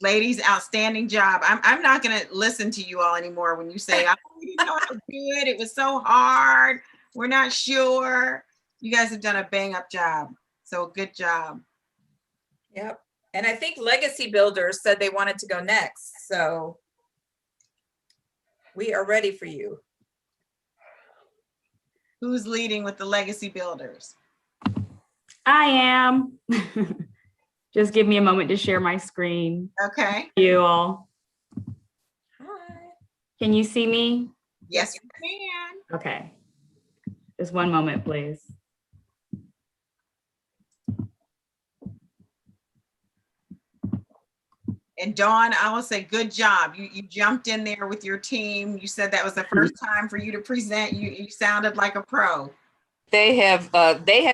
S3: Ladies, outstanding job. I'm not going to listen to you all anymore when you say, I didn't know how to do it. It was so hard. We're not sure. You guys have done a bang up job. So good job.
S1: Yep. And I think Legacy Builders said they wanted to go next. So we are ready for you.
S3: Who's leading with the Legacy Builders?
S13: I am. Just give me a moment to share my screen.
S3: Okay.
S13: You all.
S1: Hi.
S13: Can you see me?
S3: Yes, you can.
S13: Okay. Just one moment, please.
S3: And Dawn, I will say, good job. You jumped in there with your team. You said that was the first time for you to present. You sounded like a pro.
S11: They have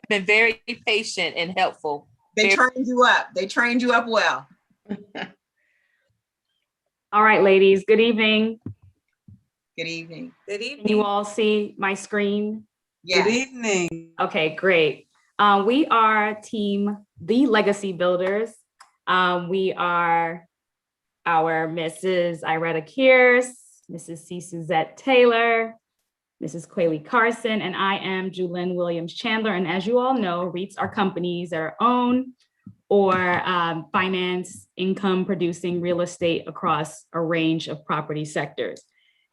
S11: been very patient and helpful.
S3: They trained you up. They trained you up well.
S13: All right, ladies, good evening.
S3: Good evening.
S1: Good
S13: Can
S1: evening.
S13: you all see my screen?
S3: Yes.
S14: Good evening.
S13: Okay, great. We are team The Legacy Builders. We are our Mrs. Iretta Kears, Mrs. C. Suzette Taylor, Mrs. Quayle Carson, and I am Julyn Williams Chandler. And as you all know, REITs are companies that are owned or finance income producing real estate across a range of property sectors.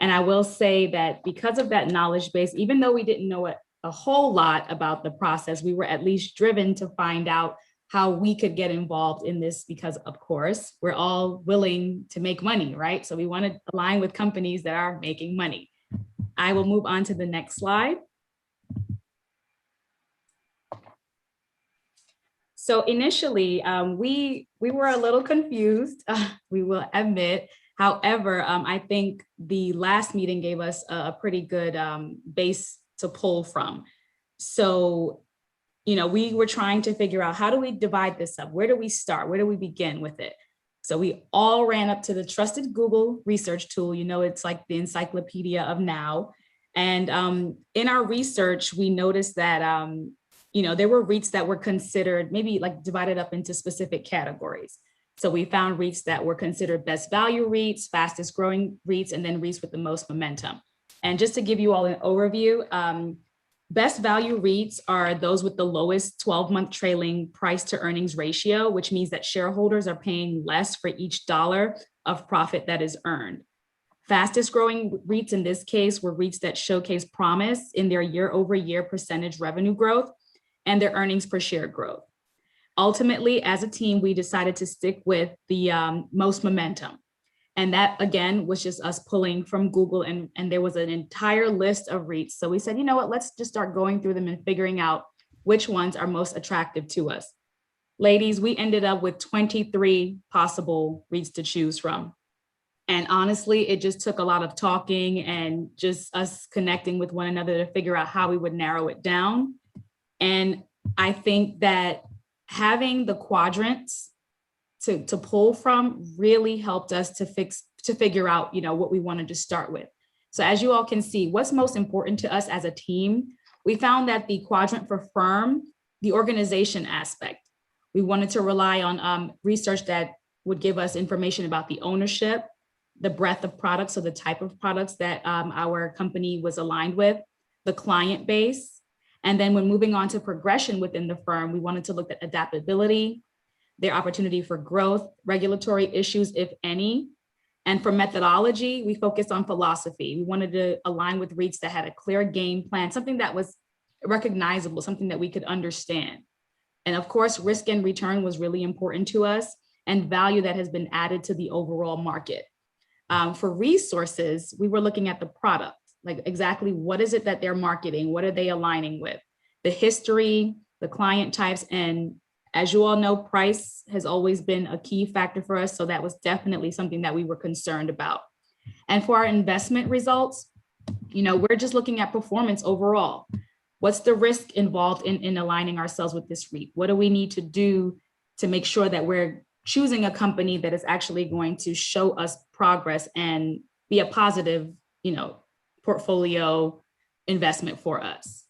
S13: And I will say that because of that knowledge base, even though we didn't know a whole lot about the process, we were at least driven to find out how we could get involved in this because, of course, we're all willing to make money, right? So we want to align with companies that are making money. I will move on to the next slide. So initially, we were a little confused, we will admit. However, I think the last meeting gave us a pretty good base to pull from. So, you know, we were trying to figure out, how do we divide this up? Where do we start? Where do we begin with it? So we all ran up to the trusted Google research tool. You know, it's like the encyclopedia of now. And in our research, we noticed that, you know, there were REITs that were considered maybe like divided up into specific categories. So we found REITs that were considered best value REITs, fastest growing REITs, and then REITs with the most momentum. And just to give you all an overview, best value REITs are those with the lowest 12-month trailing price to earnings ratio, which means that shareholders are paying less for each dollar of profit that is earned. Fastest growing REITs in this case were REITs that showcase promise in their year-over-year percentage revenue growth and their earnings per share growth. Ultimately, as a team, we decided to stick with the most momentum. And that, again, was just us pulling from Google, and there was an entire list of REITs. So we said, you know what, let's just start going through them and figuring out which ones are most attractive to us. Ladies, we ended up with 23 possible REITs to choose from. And honestly, it just took a lot of talking and just us connecting with one another to figure out how we would narrow it down. And I think that having the quadrants to pull from really helped us to figure out, you know, what we wanted to start with. So as you all can see, what's most important to us as a team, we found that the quadrant for firm, the organization aspect, we wanted to rely on research that would give us information about the ownership, the breadth of products, so the type of products that our company was aligned with, the client base. And then when moving on to progression within the firm, we wanted to look at adaptability, their opportunity for growth, regulatory issues, if any. And for methodology, we focused on philosophy. We wanted to align with REITs that had a clear game plan, something that was recognizable, something that we could understand. And of course, risk and return was really important to us, and value that has been added to the overall market. For resources, we were looking at the product, like exactly what is it that they're marketing? What are they aligning with? The history, the client types, and as you all know, price has always been a key factor for us. So that was definitely something that we were concerned about. And for our investment results, you know, we're just looking at performance overall. What's the risk involved in aligning ourselves with this REIT? What do we need to do to make sure that we're choosing a company that is actually going to show us progress and be a positive, you know, portfolio investment for us?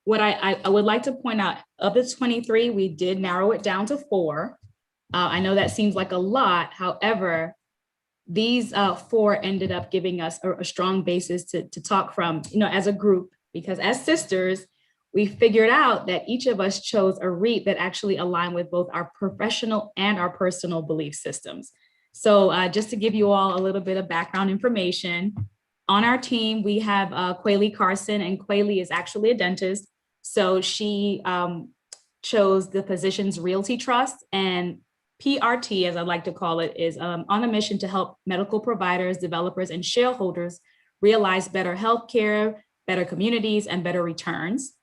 S13: What I would like to point out, of the 23, we did narrow it down to 4. I know that seems like a lot. However, these 4 ended up giving us a strong basis to talk from, you know, as a group, because as sisters, we figured out that each of us chose a REIT that actually aligned with both our professional and our personal belief systems. So just to give you all a little bit of background information, on our team, we have Quayle Carson, and Quayle is actually a dentist. So she chose the Physicians Realty Trust, and PRT, as I like to call it, is on a mission to help medical providers, developers, and shareholders realize better healthcare, better communities, and better returns.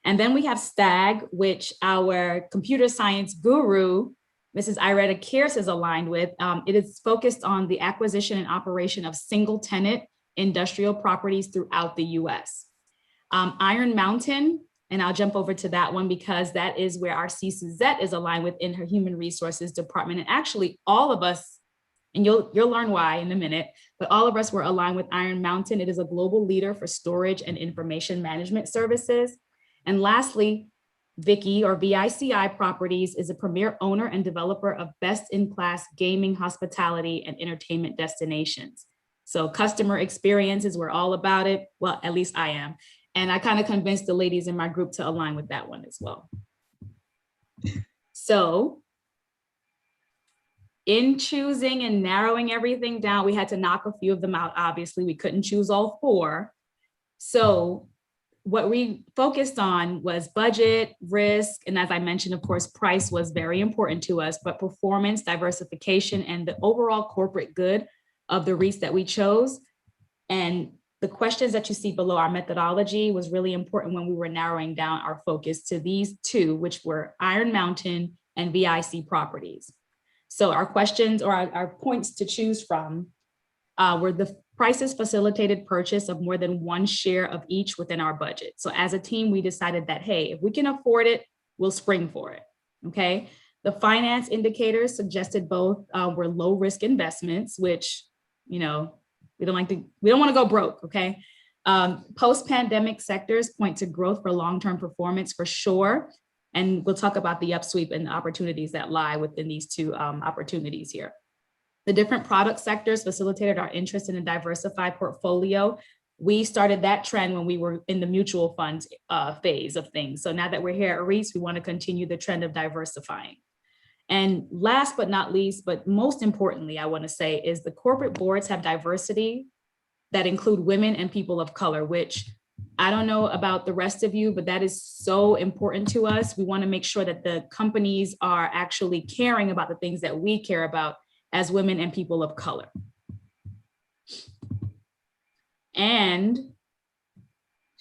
S13: And then we have STAG, which our computer science guru, Mrs. Iretta Kears, is aligned with. It is focused on the acquisition and operation of single tenant industrial properties throughout the US. Iron Mountain, and I'll jump over to that one because that is where our C. Suzette is aligned with in her human resources department. And actually all of us, and you'll learn why in a minute, but all of us were aligned with Iron Mountain. It is a global leader for storage and information management services. And lastly, Vicky, or VICI Properties, is a premier owner and developer of best-in-class gaming, hospitality, and entertainment destinations. So customer experiences, we're all about it. Well, at least I am. And I kind of convinced the ladies in my group to align with that one as well. So in choosing and narrowing everything down, we had to knock a few of them out. Obviously, we couldn't choose all 4. So what we focused on was budget, risk, and as I mentioned, of course, price was very important to us, but performance, diversification, and the overall corporate good of the REITs that we chose. And the questions that you see below our methodology was really important when we were narrowing down our focus to these 2, which were Iron Mountain and VIC Properties. So our questions, or our points to choose from were the prices facilitated purchase of more than 1 share of each within our budget. So as a team, we decided that, hey, if we can afford it, we'll spring for it, okay? The finance indicators suggested both were low risk investments, which, you know, we don't want to go broke, okay? Post-pandemic sectors point to growth for long-term performance for sure. And we'll talk about the upsweep and the opportunities that lie within these 2 opportunities here. The different product sectors facilitated our interest in a diversified portfolio. We started that trend when we were in the mutual funds phase of things. So now that we're here at REITs, we want to continue the trend of diversifying. And last but not least, but most importantly, I want to say is the corporate boards have diversity that include women and people of color, which I don't know about the rest of you, but that is so important to us. We want to make sure that the companies are actually caring about the things that we care about as women and people of color. And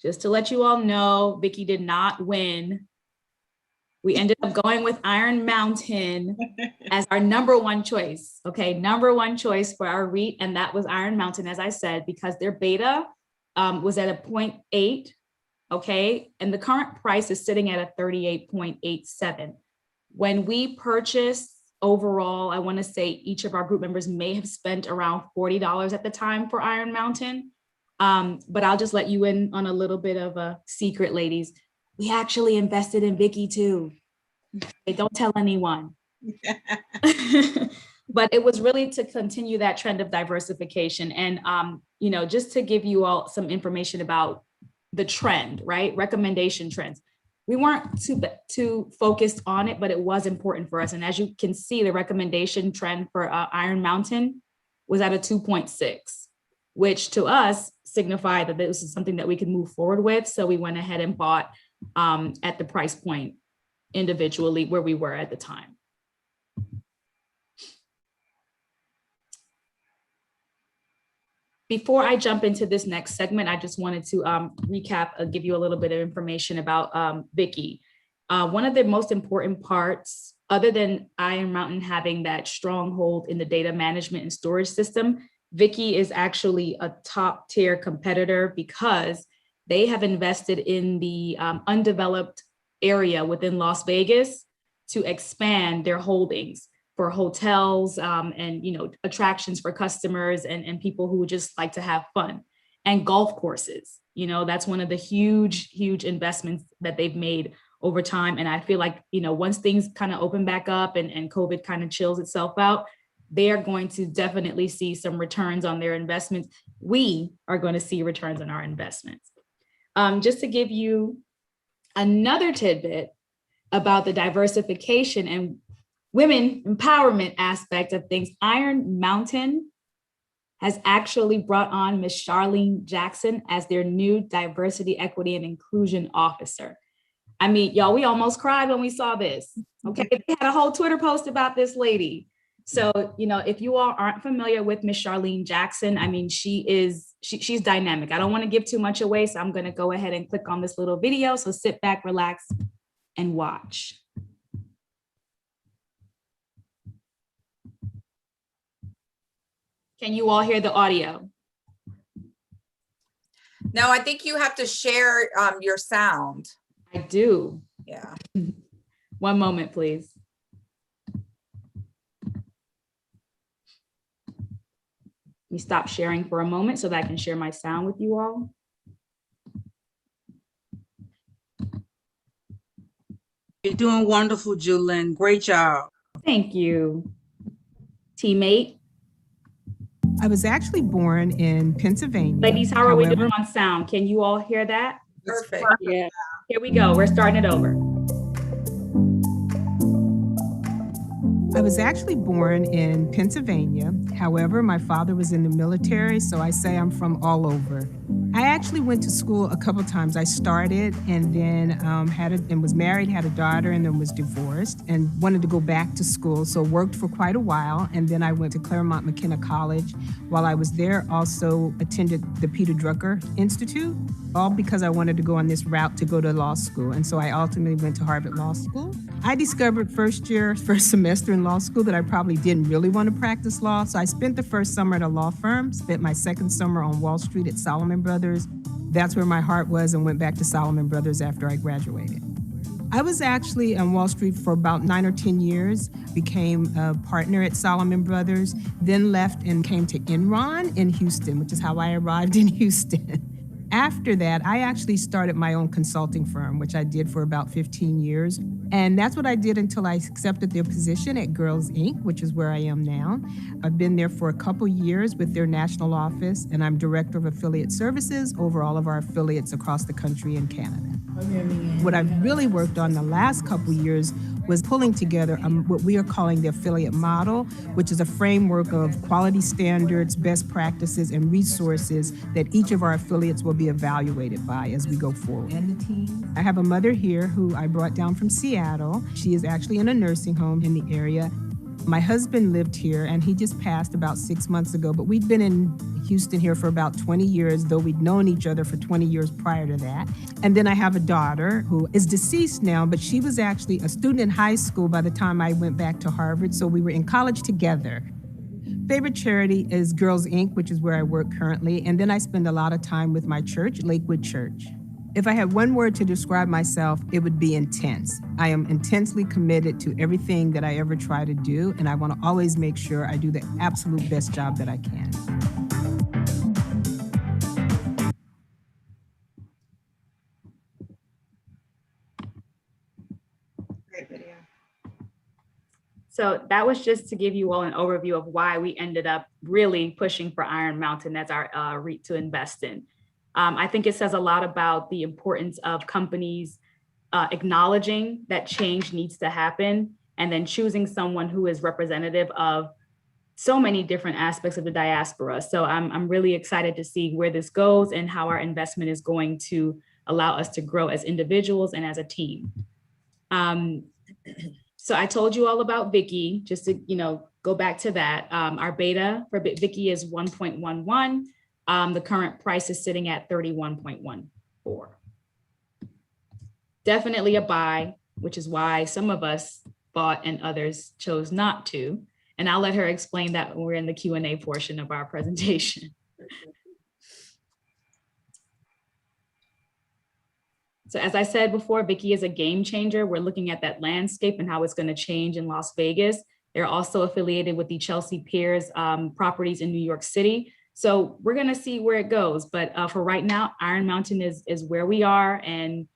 S13: just to let you all know, Vicky did not win. We ended up going with Iron Mountain as our #1 choice. Okay, #1 choice for our REIT, and that was Iron Mountain, as I said, because their beta was at a 0.8, okay? And the current price is sitting at a 38.87. When we purchased overall, I wanna say each of our group members may have spent around $40 at the time for Iron Mountain. But I'll just let you in on a little bit of a secret, ladies. We actually invested in Vicky too. Hey, don't tell anyone. But it was really to continue that trend of diversification. And, you know, just to give you all some information about the trend, right? Recommendation trends. We weren't too focused on it, but it was important for us. And as you can see, the recommendation trend for Iron Mountain was at a 2.6, which to us signified that this is something that we could move forward with. So we went ahead and bought at the price point individually where we were at the time. Before I jump into this next segment, I just wanted to recap, give you a little bit of information about Vicky. One of the most important parts, other than Iron Mountain having that stronghold in the data management and storage system, Vicky is actually a top tier competitor because they have invested in the undeveloped area within Las Vegas to expand their holdings for hotels and, you know, attractions for customers and people who just like to have fun, and golf courses. You know, that's one of the huge investments that they've made over time. And I feel like, you know, once things kind of open back up and COVID kind of chills itself out, they are going to definitely see some returns on their investments. We are going to see returns on our investments. Just to give you another tidbit about the diversification and women empowerment aspect of things, Iron Mountain has actually brought on Ms. Charlene Jackson as their new diversity, equity, and inclusion officer. I mean, y'all, we almost cried when we saw this. Okay, they had a whole Twitter post about this lady. So, you know, if you all aren't familiar with Ms. Charlene Jackson, I mean, she is she's dynamic. I don't want to give too much away, so I'm going to go ahead and click on this little video. So sit back, relax, and watch. Can you all hear the audio?
S1: No, I think you have to share your sound.
S13: I do.
S1: Yeah.
S13: One moment, please. Let me stop sharing for a moment so that I can share my sound with you all.
S14: You're doing wonderful, Julyn. Great job.
S13: Thank you. Teammate.
S15: I was actually born in Pennsylvania.
S13: Ladies, how are we doing on sound? Can you all hear that?
S1: Perfect.
S4: Yeah.
S13: Here we go. We're starting it over.
S15: I was actually born in Pennsylvania. However, my father was in the military, so I say I'm from all over. I actually went to school a couple times. I started and then was married, had a daughter, and then was divorced and wanted to go back to school. So worked for quite a while. And then I went to Claremont McKenna College. While I was there, also attended the Peter Drucker Institute, all because I wanted to go on this route to go to law school. And so I ultimately went to Harvard Law School. I discovered first semester in law school that I probably didn't really want to practice law. So I spent the first summer at a law firm, spent my second summer on Wall Street at Solomon Brothers. That's where my heart was, and went back to Solomon Brothers after I graduated. I was actually on Wall Street for about 9 or 10 years, became a partner at Solomon Brothers, then left and came to Enron in Houston, which is how I arrived in Houston. After that, I actually started my own consulting firm, which I did for about 15 years. And that's what I did until I accepted their position at Girls Inc., which is where I am now. I've been there for a couple years with their national office, and I'm director of affiliate services over all of our affiliates across the country and Canada. What I've really worked on the last couple years was pulling together what we are calling the affiliate model, which is a framework of quality standards, best practices, and resources that each of our affiliates will be evaluated by as we go forward. I have a mother here who I brought down from Seattle. She is actually in a nursing home in the area. My husband lived here, and he just passed about 6 months ago, but we'd been in Houston here for about 20 years, though we'd known each other for 20 years prior to that. And then I have a daughter who is deceased now, but she was actually a student in high school by the time I went back to Harvard, so we were in college together. Favorite charity is Girls Inc., which is where I work currently, and then I spend a lot of time with my church, Lakewood Church. If I had one word to describe myself, it would be intense. I am intensely committed to everything that I ever try to do, and I want to always make sure I do the absolute best job that I can.
S3: Great video.
S13: So that was just to give you all an overview of why we ended up really pushing for Iron Mountain as our REIT to invest in. I think it says a lot about the importance of companies acknowledging that change needs to happen, and then choosing someone who is representative of so many different aspects of the diaspora. So I'm really excited to see where this goes and how our investment is going to allow us to grow as individuals and as a team. So I told you all about Vicky, just to go back to that. Our beta for Vicky is 1.11. The current price is sitting at 31.14. Definitely a buy, which is why some of us bought and others chose not to. And I'll let her explain that when we're in the Q&A portion of our presentation. So as I said before, Vicky is a game changer. We're looking at that landscape and how it's going to change in Las Vegas. They're also affiliated with the Chelsea Piers properties in New York City. So we're going to see where it goes. But for right now, Iron Mountain is where we are. And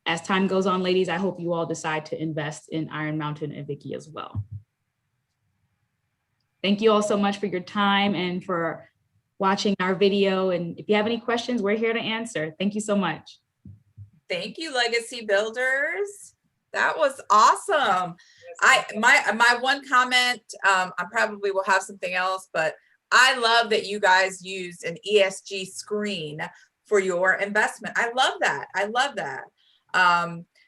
S13: as time goes on, ladies, I hope you all decide to invest in Iron Mountain and Vicky as well. Thank you all so much for your time and for watching our video. And if you have any questions, we're here to answer. Thank you so much.
S1: Thank you, Legacy Builders. That was awesome. My one comment, I probably will have something else, but I love that you guys used an ESG screen for your investment. I love that. I love that.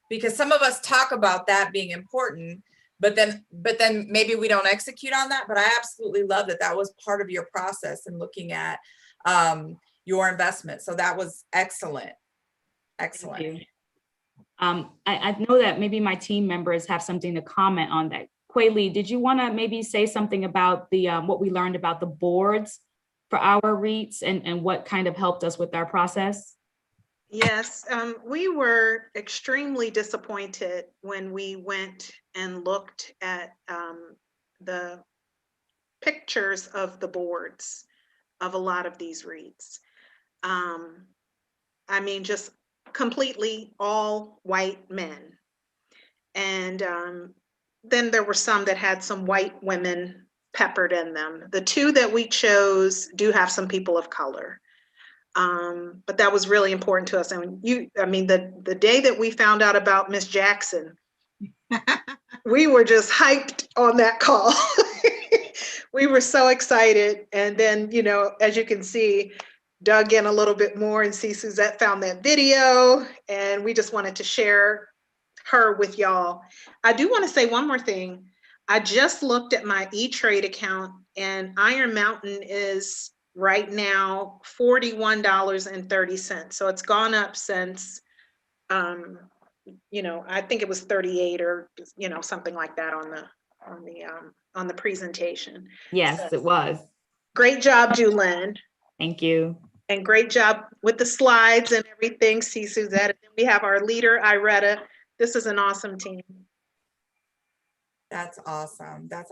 S1: Because some of us talk about that being important, but then maybe we don't execute on that. But I absolutely love that that was part of your process in looking at your investment. So that was excellent.
S13: Thank
S1: Excellent.
S13: you. I know that maybe my team members have something to comment on that. Quaylee, did you want to maybe say something about the what we learned about the boards for our REITs and what kind of helped us with our process?
S16: Yes, we were extremely disappointed when we went and looked at the pictures of the boards of a lot of these REITs. I mean, just completely all white men. And then there were some that had some white women peppered in them. The two that we chose do have some people of color. But that was really important to us. And the day that we found out about Miss Jackson, we were just hyped on that call. We were so excited. And then, you know, as you can see, dug in a little bit more and see Suzette found that video, and we just wanted to share her with y'all. I do want to say one more thing. I just looked at my E-Trade account, and Iron Mountain is right now $41.30. So it's gone up since, you know, I think it was 38 or, you know, something like that on the presentation.
S13: Yes,
S16: So,
S13: it was.
S16: great job, Julene.
S13: Thank you.
S16: And great job with the slides and everything. See Suzette. And then we have our leader, Iretta. This is an awesome team.
S1: That's awesome. That's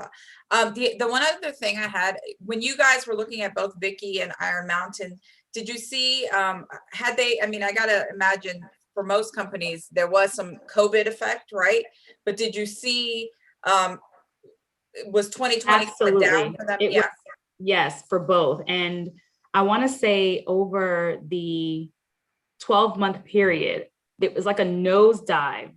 S1: the one other thing I had, when you guys were looking at both Vicky and Iron Mountain, did you see, had they, I mean, I gotta imagine for most companies, there was some COVID effect, right? But did you see, was 2020
S13: Absolutely.
S1: down for them?
S13: It
S1: Yeah.
S13: was, yes, for both. And I want to say over the 12-month period, it was like a nosedive.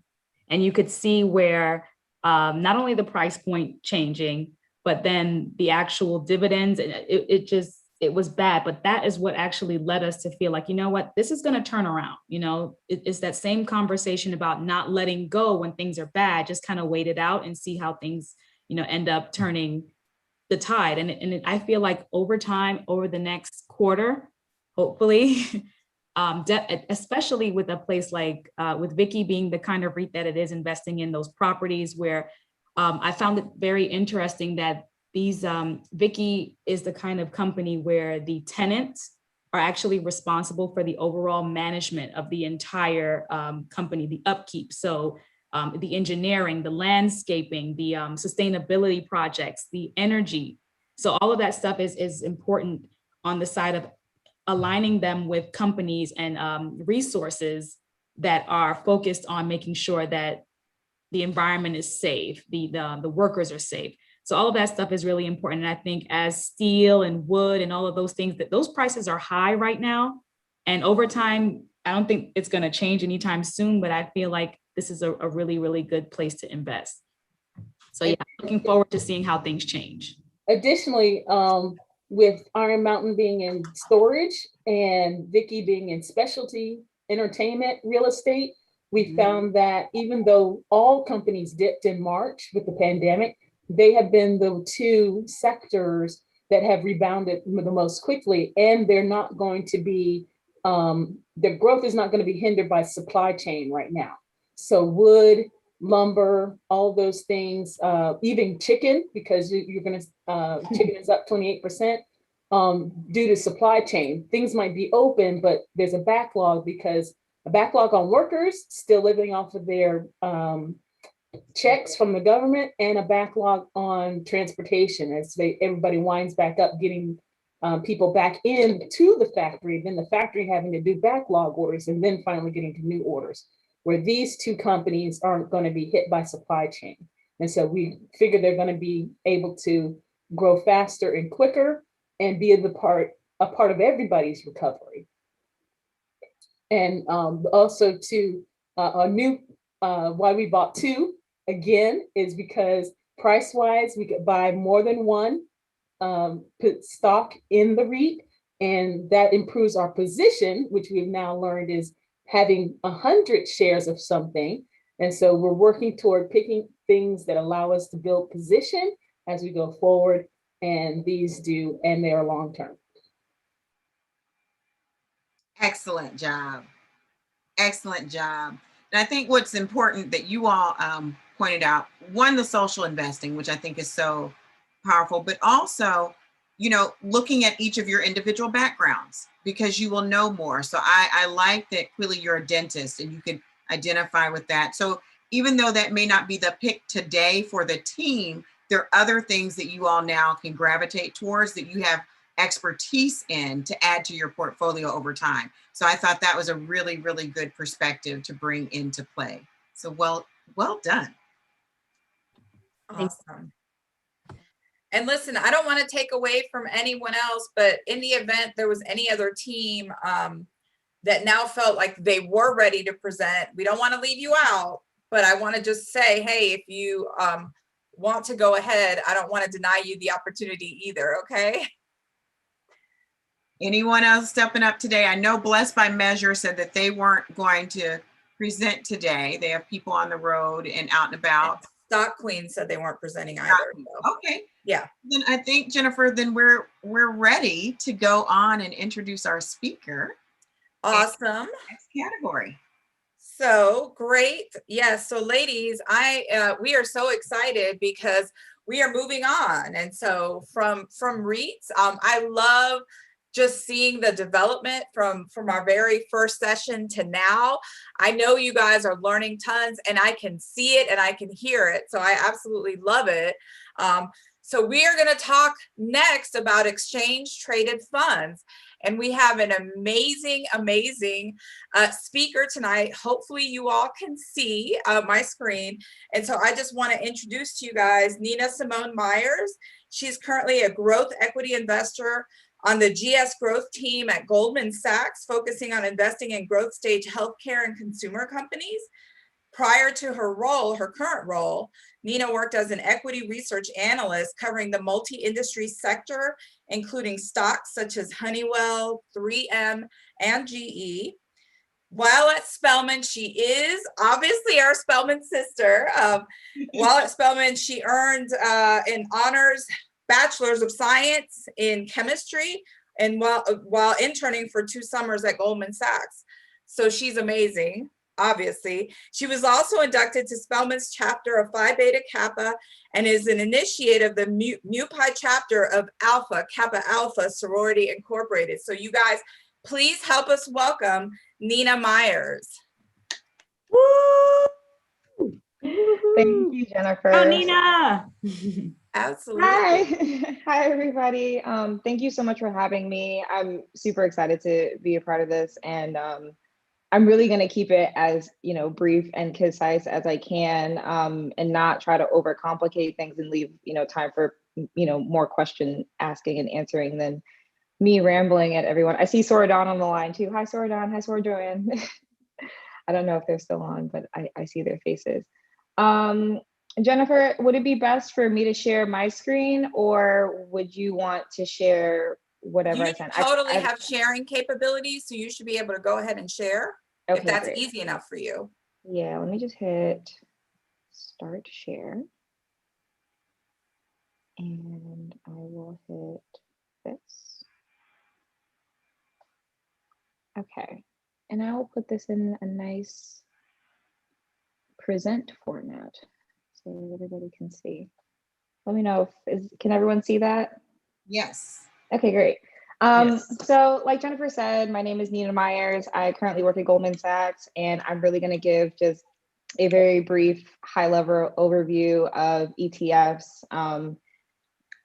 S13: And you could see where not only the price point changing, but then the actual dividends, and it was bad. But that is what actually led us to feel like, you know what, this is going to turn around. You know, it's that same conversation about not letting go when things are bad, just kind of wait it out and see how things, you know, end up turning the tide. And I feel like over time, over the next quarter, hopefully, especially with a place like with Vicky being the kind of REIT that it is, investing in those properties where I found it very interesting that these Vicky is the kind of company where the tenants are actually responsible for the overall management of the entire company, the upkeep. So the engineering, the landscaping, the sustainability projects, the energy. So all of that stuff is important on the side of aligning them with companies and resources that are focused on making sure that the environment is safe, the workers are safe. So all of that stuff is really important. And I think as steel and wood and all of those things, that those prices are high right now. And over time, I don't think it's going to change anytime soon, but I feel like this is a really, really good place to invest. So yeah, looking forward to seeing how things change.
S17: Additionally, with Iron Mountain being in storage and Vicky being in specialty entertainment real estate, we found that even though all companies dipped in March with the pandemic, they have been the two sectors that have rebounded the most quickly, and they're not going to be, their growth is not going to be hindered by supply chain right now. So wood, lumber, all those things, even chicken, because you're going to, chicken is up 28% due to supply chain. Things might be open, but there's a backlog because a backlog on workers still living off of their checks from the government, and a backlog on transportation as everybody winds back up, getting people back into the factory, then the factory having to do backlog orders, and then finally getting to new orders, where these two companies aren't going to be hit by supply chain. And so we figure they're going to be able to grow faster and quicker and be a part of everybody's recovery. And also to a new, why we bought two again is because price-wise, we could buy more than one put stock in the REIT, and that improves our position, which we've now learned is having 100 shares of something. And so we're working toward picking things that allow us to build position as we go forward, and these do, and they are long-term.
S3: Excellent job. Excellent job. And I think what's important that you all pointed out, one, the social investing, which I think is so powerful, but also, you know, looking at each of your individual backgrounds, because you will know more. So I like that clearly you're a dentist and you can identify with that. So even though that may not be the pick today for the team, there are other things that you all now can gravitate towards that you have expertise in to add to your portfolio over time. So I thought that was a really, really good perspective to bring into play. So well done.
S1: Awesome. And listen, I don't want to take away from anyone else, but in the event there was any other team that now felt like they were ready to present, we don't want to leave you out, but I want to just say, hey, if you want to go ahead, I don't want to deny you the opportunity either, okay?
S3: Anyone else stepping up today? I know Blessed by Measure said that they weren't going to present today. They have people on the road and out and about.
S1: And Stock Queen said they weren't presenting either. So.
S3: Okay.
S1: Yeah.
S3: Then I think, Jennifer, then we're ready to go on and introduce our speaker.
S1: Awesome.
S3: Next category.
S1: So great. Yes. So ladies, we are so excited because we are moving on. And so from REITs, I love just seeing the development from our very first session to now. I know you guys are learning tons and I can see it and I can hear it. So I absolutely love it. So we are going to talk next about exchange traded funds. And we have an amazing, amazing speaker tonight. Hopefully you all can see my screen. And so I just want to introduce to you guys Nina Simone Myers. She's currently a growth equity investor on the GS growth team at Goldman Sachs, focusing on investing in growth stage healthcare and consumer companies. Prior to her current role, Nina worked as an equity research analyst covering the multi-industry sector, including stocks such as Honeywell, 3M, and GE. While at Spelman, she is obviously our Spelman sister. While at Spelman, she earned an honors Bachelor's of Science in Chemistry, and while interning for 2 summers at Goldman Sachs. So she's amazing, obviously. She was also inducted to Spelman's chapter of Phi Beta Kappa and is an initiate of the Mu Pi chapter of Alpha Kappa Alpha Sorority Incorporated. So you guys, please help us welcome Nina Myers.
S18: Woo! Thank you, Jennifer.
S13: Oh, Nina.
S1: Absolutely.
S18: Hi. Hi, everybody. Thank you so much for having me. I'm super excited to be a part of this. And I'm really going to keep it as, brief and concise as I can, and not try to overcomplicate things and leave, time for, more question asking and answering than me rambling at everyone. I see Sora Dawn on the line too. Hi, Sora Dawn. Hi, Sora Joanne. I don't know if they're still on, but I see their faces. Jennifer, would it be best for me to share my screen, or would you want to share whatever I sent?
S1: You totally have sharing capabilities, so you should be able to go ahead and share if that's
S18: great.
S1: easy enough for you.
S18: Yeah, let me just hit start share. And I will hit this. Okay, and I will put this in a nice present format so everybody can see. Let me know can everyone see that?
S3: Yes.
S18: Okay, great.
S3: Yes.
S18: So like Jennifer said, my name is Nina Myers. I currently work at Goldman Sachs, and I'm really going to give just a very brief high-level overview of ETFs.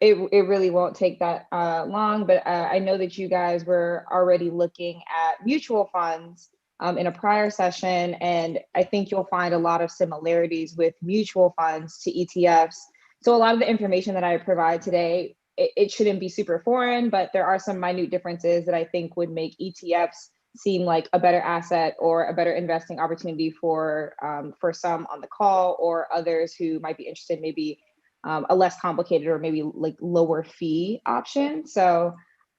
S18: It really won't take that long, but I know that you guys were already looking at mutual funds in a prior session, and I think you'll find a lot of similarities with mutual funds to ETFs. So a lot of the information that I provide today, it shouldn't be super foreign, but there are some minute differences that I think would make ETFs seem like a better asset or a better investing opportunity for some on the call, or others who might be interested maybe a less complicated or maybe like lower fee option. So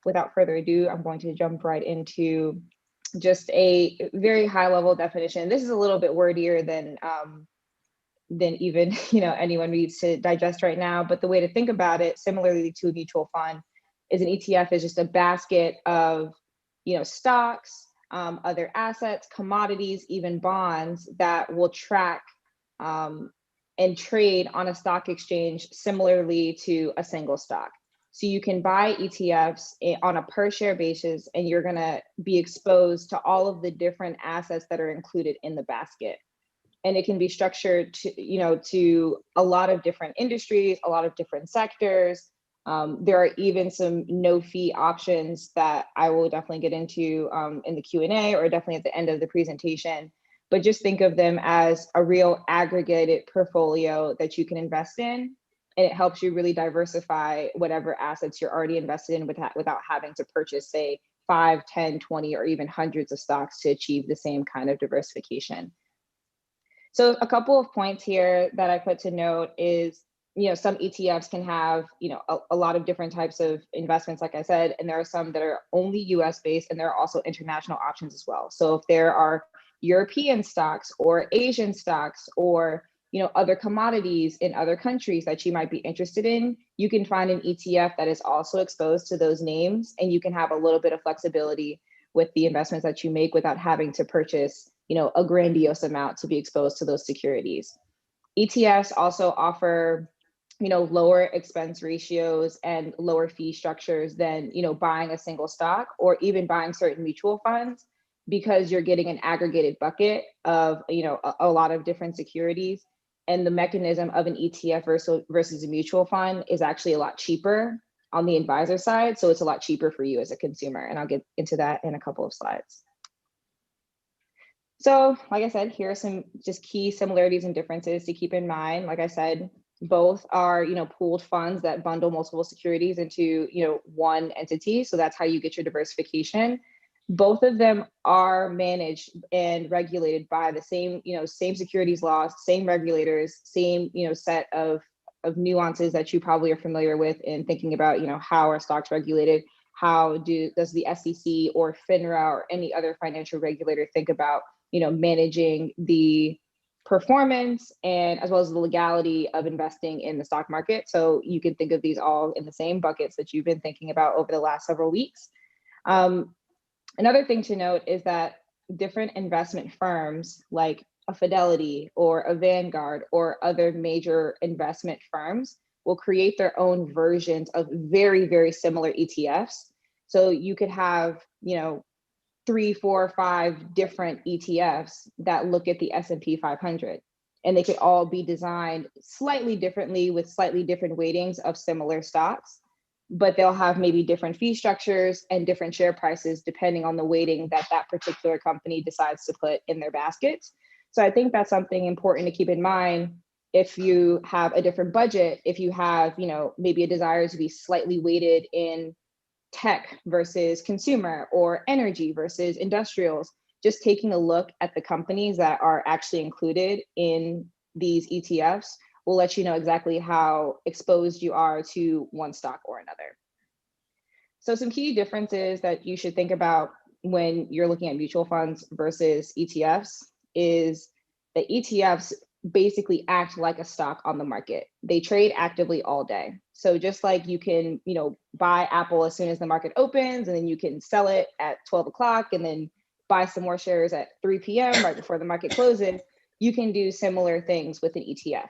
S18: without further ado, I'm going to jump right into just a very high level definition. This is a little bit wordier than even anyone needs to digest right now. But the way to think about it, similarly to a mutual fund, is an ETF is just a basket of stocks other assets, commodities, even bonds that will track and trade on a stock exchange similarly to a single stock. So you can buy ETFs on a per share basis, and you're gonna be exposed to all of the different assets that are included in the basket. And it can be structured to a lot of different industries, a lot of different sectors. There are even some no fee options that I will definitely get into in the Q&A or definitely at the end of the presentation. But just think of them as a real aggregated portfolio that you can invest in. And it helps you really diversify whatever assets you're already invested in without having to purchase, say, 5, 10, 20, or even hundreds of stocks to achieve the same kind of diversification. So a couple of points here that I put to note is, some ETFs can have, a lot of different types of investments, like I said, and there are some that are only US based, and there are also international options as well. So if there are European stocks or Asian stocks or other commodities in other countries that you might be interested in, you can find an ETF that is also exposed to those names, and you can have a little bit of flexibility with the investments that you make without having to purchase a grandiose amount to be exposed to those securities. ETFs also offer lower expense ratios and lower fee structures than buying a single stock or even buying certain mutual funds, because you're getting an aggregated bucket of a lot of different securities, and the mechanism of an ETF versus a mutual fund is actually a lot cheaper on the advisor side. So it's a lot cheaper for you as a consumer, and I'll get into that in a couple of slides. So like I said, here are some just key similarities and differences to keep in mind. Like I said, both are pooled funds that bundle multiple securities into one entity. So that's how you get your diversification. Both of them are managed and regulated by the same same securities laws, same regulators, same set of nuances that you probably are familiar with in thinking about how are stocks regulated, how does the SEC or FINRA or any other financial regulator think about managing the performance and as well as the legality of investing in the stock market. So you can think of these all in the same buckets that you've been thinking about over the last several weeks. Another thing to note is that different investment firms like a Fidelity or a Vanguard or other major investment firms will create their own versions of very, very similar ETFs. So you could have, 3, 4, 5 different ETFs that look at the S&P 500, and they could all be designed slightly differently with slightly different weightings of similar stocks, but they'll have maybe different fee structures and different share prices depending on the weighting that that particular company decides to put in their baskets. So I think that's something important to keep in mind if you have a different budget, if you have, maybe a desire to be slightly weighted in tech versus consumer or energy versus industrials, just taking a look at the companies that are actually included in these ETFs will let you know exactly how exposed you are to one stock or another. So some key differences that you should think about when you're looking at mutual funds versus ETFs is that ETFs basically act like a stock on the market. They trade actively all day. So just like you can, buy Apple as soon as the market opens, and then you can sell it at 12 o'clock and then buy some more shares at 3 p.m. right before the market closes, you can do similar things with an ETF.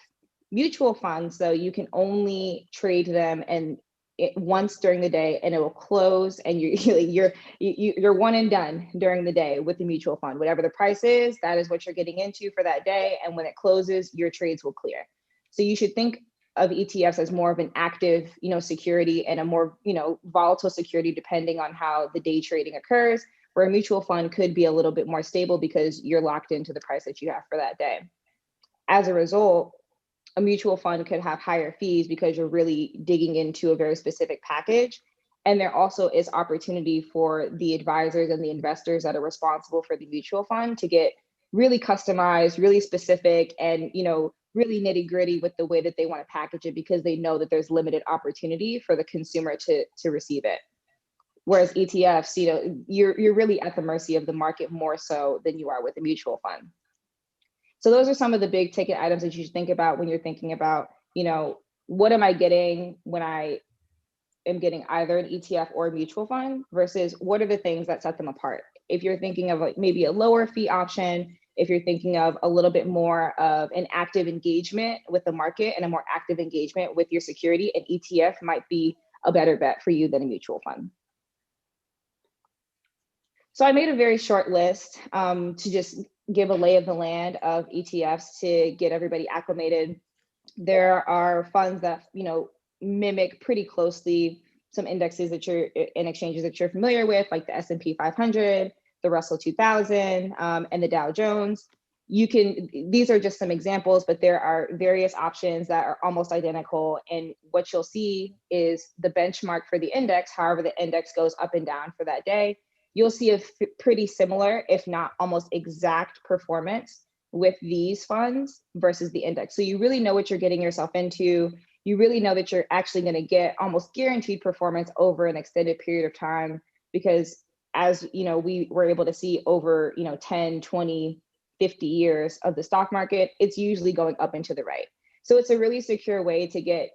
S18: Mutual funds, though, you can only trade them once during the day, and it will close, and you're one and done during the day with the mutual fund. Whatever the price is, that is what you're getting into for that day, and when it closes, your trades will clear. So you should think of ETFs as more of an active, security and a more, volatile security depending on how the day trading occurs, where a mutual fund could be a little bit more stable because you're locked into the price that you have for that day. As a result, a mutual fund could have higher fees because you're really digging into a very specific package. And there also is opportunity for the advisors and the investors that are responsible for the mutual fund to get really customized, really specific, and really nitty gritty with the way that they want to package it, because they know that there's limited opportunity for the consumer to receive it. Whereas ETFs, you're really at the mercy of the market more so than you are with a mutual fund. So those are some of the big ticket items that you should think about when you're thinking about, what am I getting when I am getting either an ETF or a mutual fund versus what are the things that set them apart? if you're thinking of like maybe a lower fee option, if you're thinking of a little bit more of an active engagement with the market and a more active engagement with your security, an ETF might be a better bet for you than a mutual fund. So I made a very short list to just give a lay of the land of ETFs to get everybody acclimated. There are funds that, you know, mimic pretty closely some indexes that you're in exchanges that you're familiar with, like the S&P 500, the Russell 2000, and the Dow Jones. These are just some examples, but there are various options that are almost identical. And what you'll see is the benchmark for the index, however the index goes up and down for that day, you'll see a pretty similar, if not almost exact performance with these funds versus the index. So you really know what you're getting yourself into. You really know that you're actually going to get almost guaranteed performance over an extended period of time, because as you know, we were able to see over 10, 20, 50 years of the stock market, it's usually going up and to the right. So it's a really secure way to get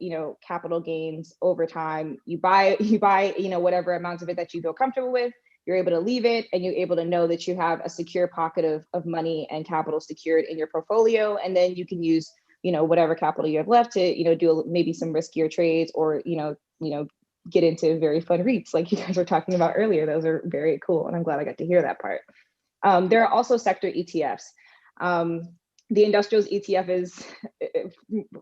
S18: capital gains over time. You buy whatever amounts of it that you feel comfortable with. You're able to leave it, and you're able to know that you have a secure pocket of money and capital secured in your portfolio. And then you can use, whatever capital you have left to, do maybe some riskier trades, or, get into very fun REITs like you guys were talking about earlier. Those are very cool. And I'm glad I got to hear that part. There are also sector ETFs. The industrials ETF is,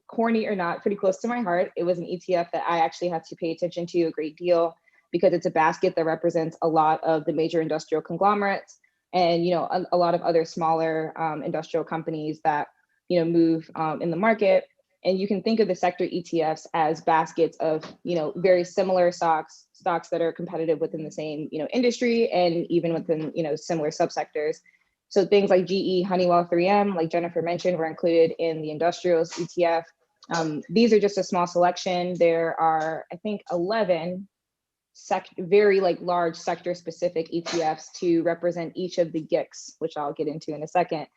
S18: corny or not, pretty close to my heart. It was an ETF that I actually had to pay attention to a great deal, because it's a basket that represents a lot of the major industrial conglomerates and a lot of other smaller industrial companies that move in the market. And you can think of the sector ETFs as baskets of very similar stocks that are competitive within the same industry, and even within similar subsectors. So things like GE, Honeywell, 3M, like Jennifer mentioned, were included in the industrials ETF. These are just a small selection. There are, I think, 11 very large sector specific ETFs to represent each of the GICs, which I'll get into in a second,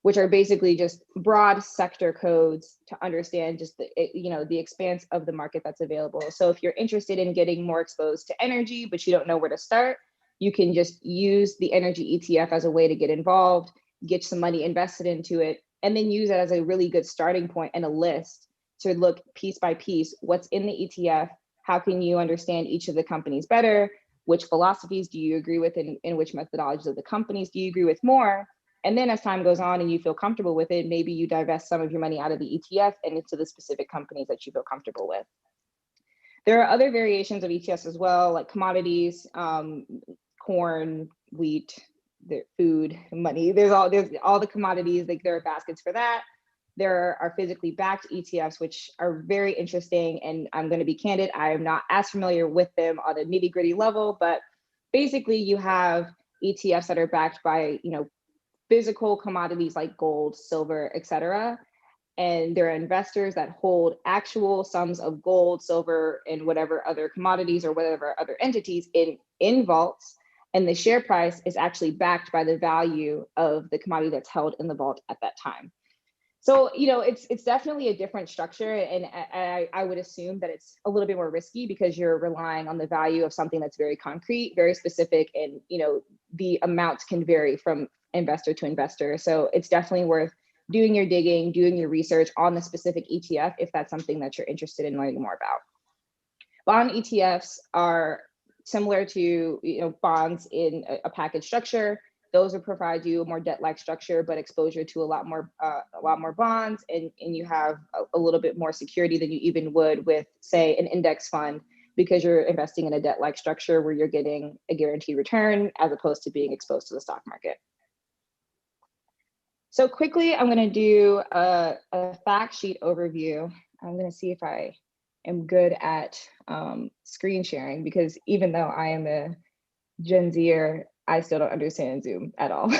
S18: which are basically just broad sector codes to understand just the expanse of the market that's available. So if you're interested in getting more exposed to energy, but you don't know where to start, you can just use the energy ETF as a way to get involved, get some money invested into it, and then use it as a really good starting point and a list to look piece by piece what's in the ETF. How can you understand each of the companies better? Which philosophies do you agree with, and which methodologies of the companies do you agree with more? And then as time goes on and you feel comfortable with it, maybe you divest some of your money out of the ETF and into the specific companies that you feel comfortable with. There are other variations of ETFs as well, like commodities, corn, wheat, food, money. There's all the commodities, like there are baskets for that. There are physically backed ETFs, which are very interesting. And I'm going to be candid, I am not as familiar with them on a nitty gritty level, but basically you have ETFs that are backed by, physical commodities like gold, silver, etc. And there are investors that hold actual sums of gold, silver, and whatever other commodities or whatever other entities in vaults. And the share price is actually backed by the value of the commodity that's held in the vault at that time. So, it's definitely a different structure. And I would assume that it's a little bit more risky because you're relying on the value of something that's very concrete, very specific, and, the amounts can vary from investor to investor. So it's definitely worth doing your digging, doing your research on the specific ETF if that's something that you're interested in learning more about. Bond ETFs are similar to bonds in a package structure. Those will provide you a more debt-like structure, but exposure to a lot more bonds, and you have a little bit more security than you even would with, say, an index fund, because you're investing in a debt-like structure where you're getting a guaranteed return as opposed to being exposed to the stock market. So quickly, I'm going to do a fact sheet overview. I'm going to see if I am good at screen sharing, because even though I am a Gen Zer, I still don't understand Zoom at all.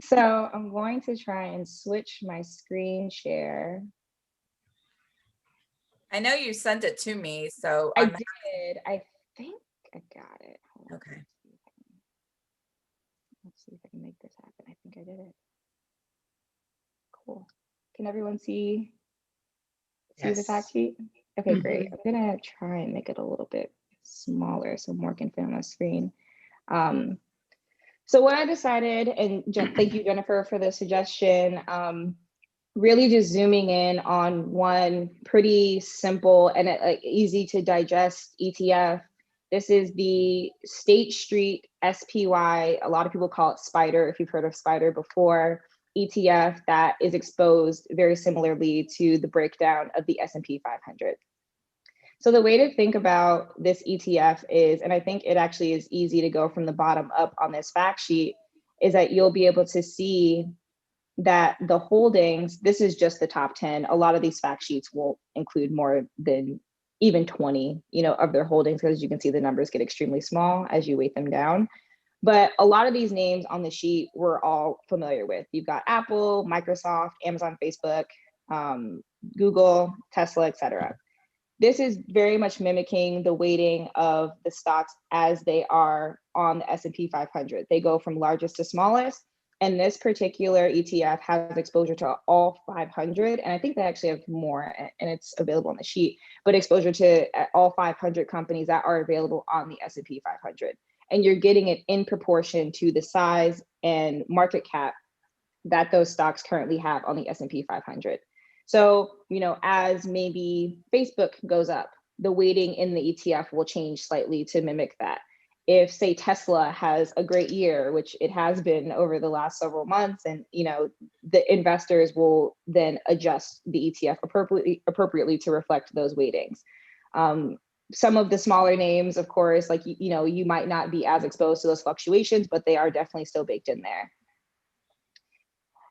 S18: So I'm going to try and switch my screen share.
S1: I know you sent it to me, so
S18: I did. I think I got it.
S1: Okay.
S18: Let's see if I can make this happen. I think I did it. Cool. Can everyone see the fact sheet? Okay, great. I'm gonna try and make it a little bit smaller so more can fit on my screen. So what I decided, and thank you, Jennifer, for the suggestion, really just zooming in on one pretty simple and easy to digest ETF. This is the State Street SPY. A lot of people call it SPDR, if you've heard of SPDR before, ETF that is exposed very similarly to the breakdown of the S&P 500. So the way to think about this ETF is, and I think it actually is easy to go from the bottom up on this fact sheet, is that you'll be able to see that the holdings, this is just the top 10. A lot of these fact sheets will include more than even 20, of their holdings, because you can see the numbers get extremely small as you weight them down. But a lot of these names on the sheet we're all familiar with. You've got Apple, Microsoft, Amazon, Facebook, Google, Tesla, etc. This is very much mimicking the weighting of the stocks as they are on the S&P 500. They go from largest to smallest. And this particular ETF has exposure to all 500. And I think they actually have more, and it's available on the sheet, but exposure to all 500 companies that are available on the S&P 500. And you're getting it in proportion to the size and market cap that those stocks currently have on the S&P 500. So, as maybe Facebook goes up, the weighting in the ETF will change slightly to mimic that. If, say, Tesla has a great year, which it has been over the last several months, and the investors will then adjust the ETF appropriately to reflect those weightings. Some of the smaller names, of course, like you might not be as exposed to those fluctuations, but they are definitely still baked in there.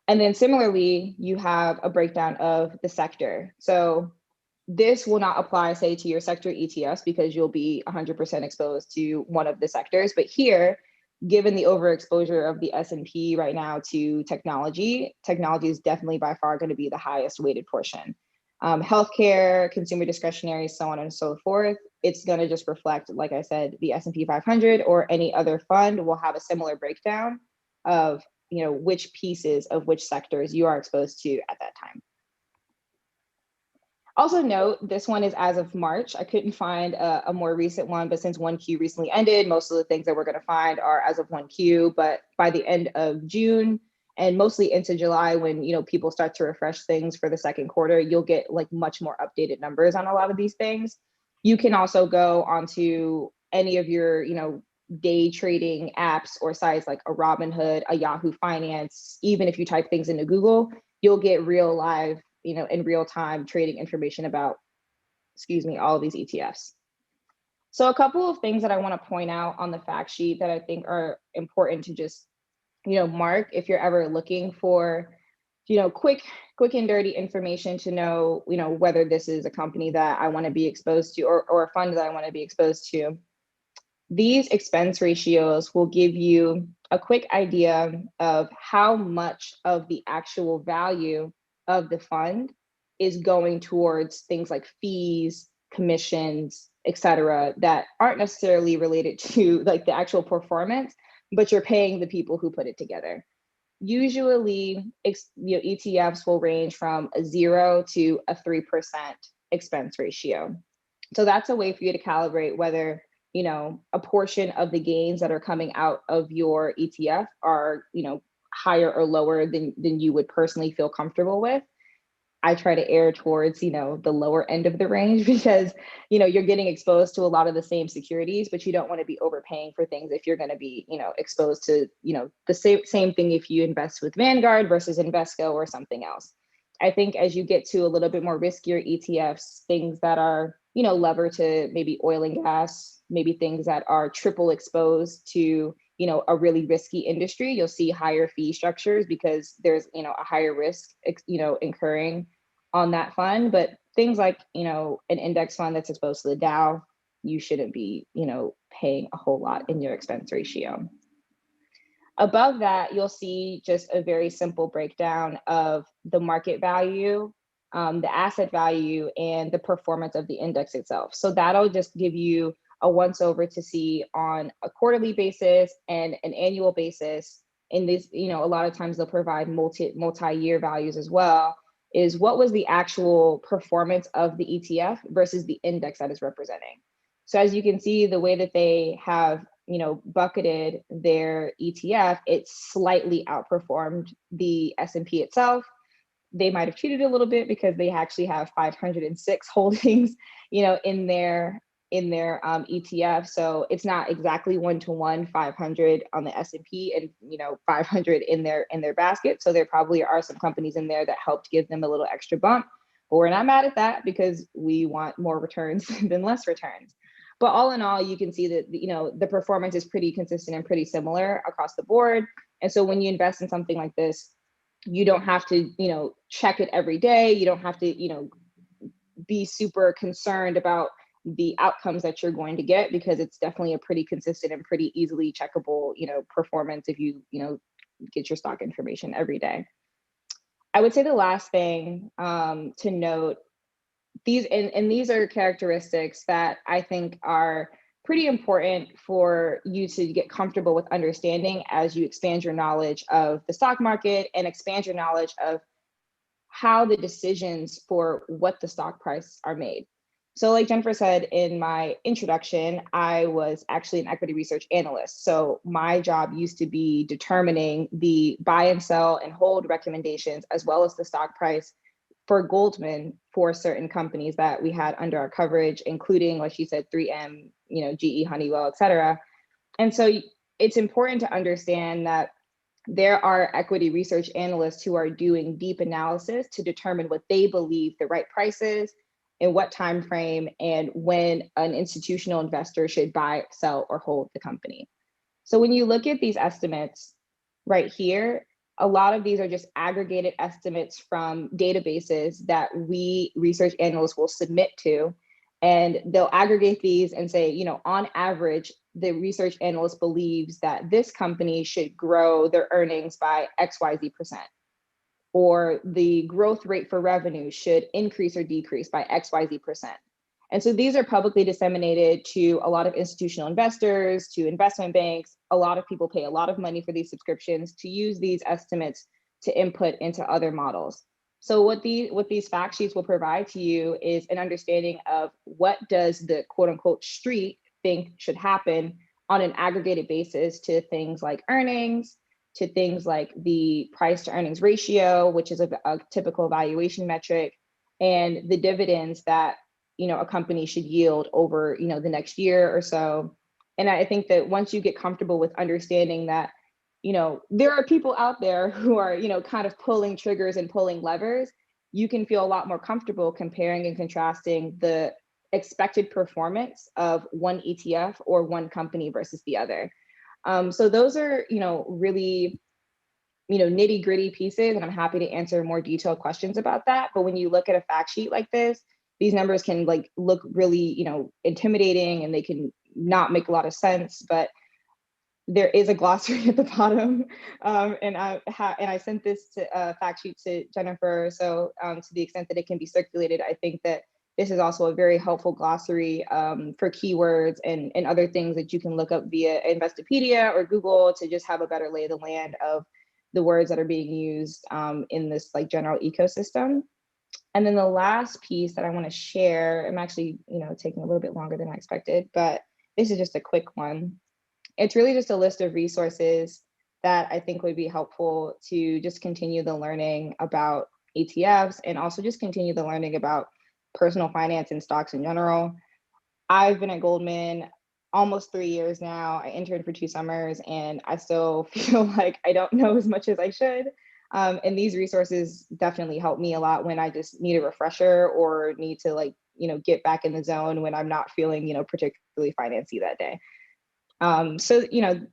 S18: And then similarly, you have a breakdown of the sector. So this will not apply, say, to your sector ETFs because you'll be 100% exposed to one of the sectors. But here, given the overexposure of the S&P right now to technology is definitely by far going to be the highest weighted portion. Healthcare, consumer discretionary, so on and so forth. It's going to just reflect, like I said, the S&P 500 or any other fund will have a similar breakdown of which pieces of which sectors you are exposed to at that time. Also note, this one is as of March. I couldn't find a more recent one, but since 1Q recently ended, most of the things that we're going to find are as of 1Q, but by the end of June and mostly into July, when people start to refresh things for the second quarter, you'll get like much more updated numbers on a lot of these things. You can also go onto any of your day trading apps or sites like a Robinhood, a Yahoo Finance. Even if you type things into Google, you'll get real live, in real time trading information about, all of these ETFs. So a couple of things that I want to point out on the fact sheet that I think are important to just, mark if you're ever looking for, quick and dirty information to know, whether this is a company that I want to be exposed to or a fund that I want to be exposed to. These expense ratios will give you a quick idea of how much of the actual value of the fund is going towards things like fees, commissions, etc., that aren't necessarily related to like the actual performance, but you're paying the people who put it together. Usually, ETFs will range from a 0 to a 3% expense ratio. So that's a way for you to calibrate whether a portion of the gains that are coming out of your ETF are, higher or lower than you would personally feel comfortable with. I try to err towards, the lower end of the range because, you're getting exposed to a lot of the same securities, but you don't want to be overpaying for things if you're going to be, exposed to, the same thing if you invest with Vanguard versus Invesco or something else. I think as you get to a little bit more riskier ETFs, things that are, lever to maybe oil and gas, maybe things that are triple exposed to, a really risky industry, you'll see higher fee structures because there's, a higher risk, incurring on that fund. But things like, an index fund that's exposed to the Dow, you shouldn't be, paying a whole lot in your expense ratio. Above that, you'll see just a very simple breakdown of the market value, the asset value, and the performance of the index itself. So that'll just give you a once over to see on a quarterly basis and an annual basis. In this, a lot of times they'll provide multi-year values as well, is what was the actual performance of the ETF versus the index that is representing. So as you can see, the way that they have bucketed their ETF, it slightly outperformed the S&P itself. They might have cheated a little bit because they actually have 506 holdings, in their ETF. So it's not exactly 1-to-1, 500 on the S&P and 500 in their basket. So there probably are some companies in there that helped give them a little extra bump. But we're not mad at that because we want more returns than less returns. But all in all, you can see that the performance is pretty consistent and pretty similar across the board. And so when you invest in something like this, you don't have to check it every day. You don't have to be super concerned about the outcomes that you're going to get, because it's definitely a pretty consistent and pretty easily checkable performance if you get your stock information every day. I would say the last thing to note, these are characteristics that I think are pretty important for you to get comfortable with understanding as you expand your knowledge of the stock market and expand your knowledge of how the decisions for what the stock price are made. So like Jennifer said in my introduction, I was actually an equity research analyst. So my job used to be determining the buy and sell and hold recommendations, as well as the stock price for Goldman for certain companies that we had under our coverage, including, like she said, 3M, GE, Honeywell, et cetera. And so it's important to understand that there are equity research analysts who are doing deep analysis to determine what they believe the right price is, in what time frame, and when an institutional investor should buy, sell, or hold the company. So when you look at these estimates right here, a lot of these are just aggregated estimates from databases that we research analysts will submit to, and they'll aggregate these and say, on average, the research analyst believes that this company should grow their earnings by XYZ%, or the growth rate for revenue should increase or decrease by XYZ%. And so these are publicly disseminated to a lot of institutional investors, to investment banks. A lot of people pay a lot of money for these subscriptions to use these estimates to input into other models. So what these fact sheets will provide to you is an understanding of what does the quote unquote street think should happen on an aggregated basis to things like earnings, to things like the price to earnings ratio, which is a typical valuation metric, and the dividends that a company should yield over the next year or so. And I think that once you get comfortable with understanding that there are people out there who are kind of pulling triggers and pulling levers, you can feel a lot more comfortable comparing and contrasting the expected performance of one ETF or one company versus the other. So those are really nitty gritty pieces, and I'm happy to answer more detailed questions about that. But when you look at a fact sheet like this, these numbers can look really intimidating, and they can not make a lot of sense. But there is a glossary at the bottom, and I sent this fact sheet to Jennifer. So to the extent that it can be circulated, I think that this is also a very helpful glossary for keywords and other things that you can look up via Investopedia or Google to just have a better lay of the land of the words that are being used in this general ecosystem. And then the last piece that I want to share, I'm actually taking a little bit longer than I expected, but this is just a quick one. It's really just a list of resources that I think would be helpful to just continue the learning about ETFs, and also just continue the learning about personal finance and stocks in general. I've been at Goldman almost 3 years now. I interned for 2 summers, and I still feel like I don't know as much as I should. And these resources definitely help me a lot when I just need a refresher or need to get back in the zone when I'm not feeling particularly financy that day. So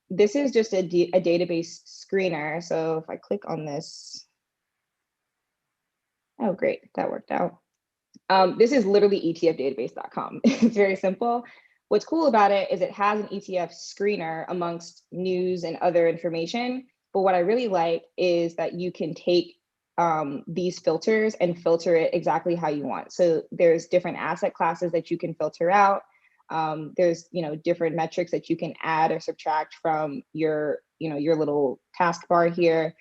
S18: this is just a database screener. So if I click on this, oh great, that worked out. This is literally etfdatabase.com. It's very simple. What's cool about it is it has an ETF screener amongst news and other information. But what I really like is that you can take these filters and filter it exactly how you want. So there's different asset classes that you can filter out. There's different metrics that you can add or subtract from your little taskbar here.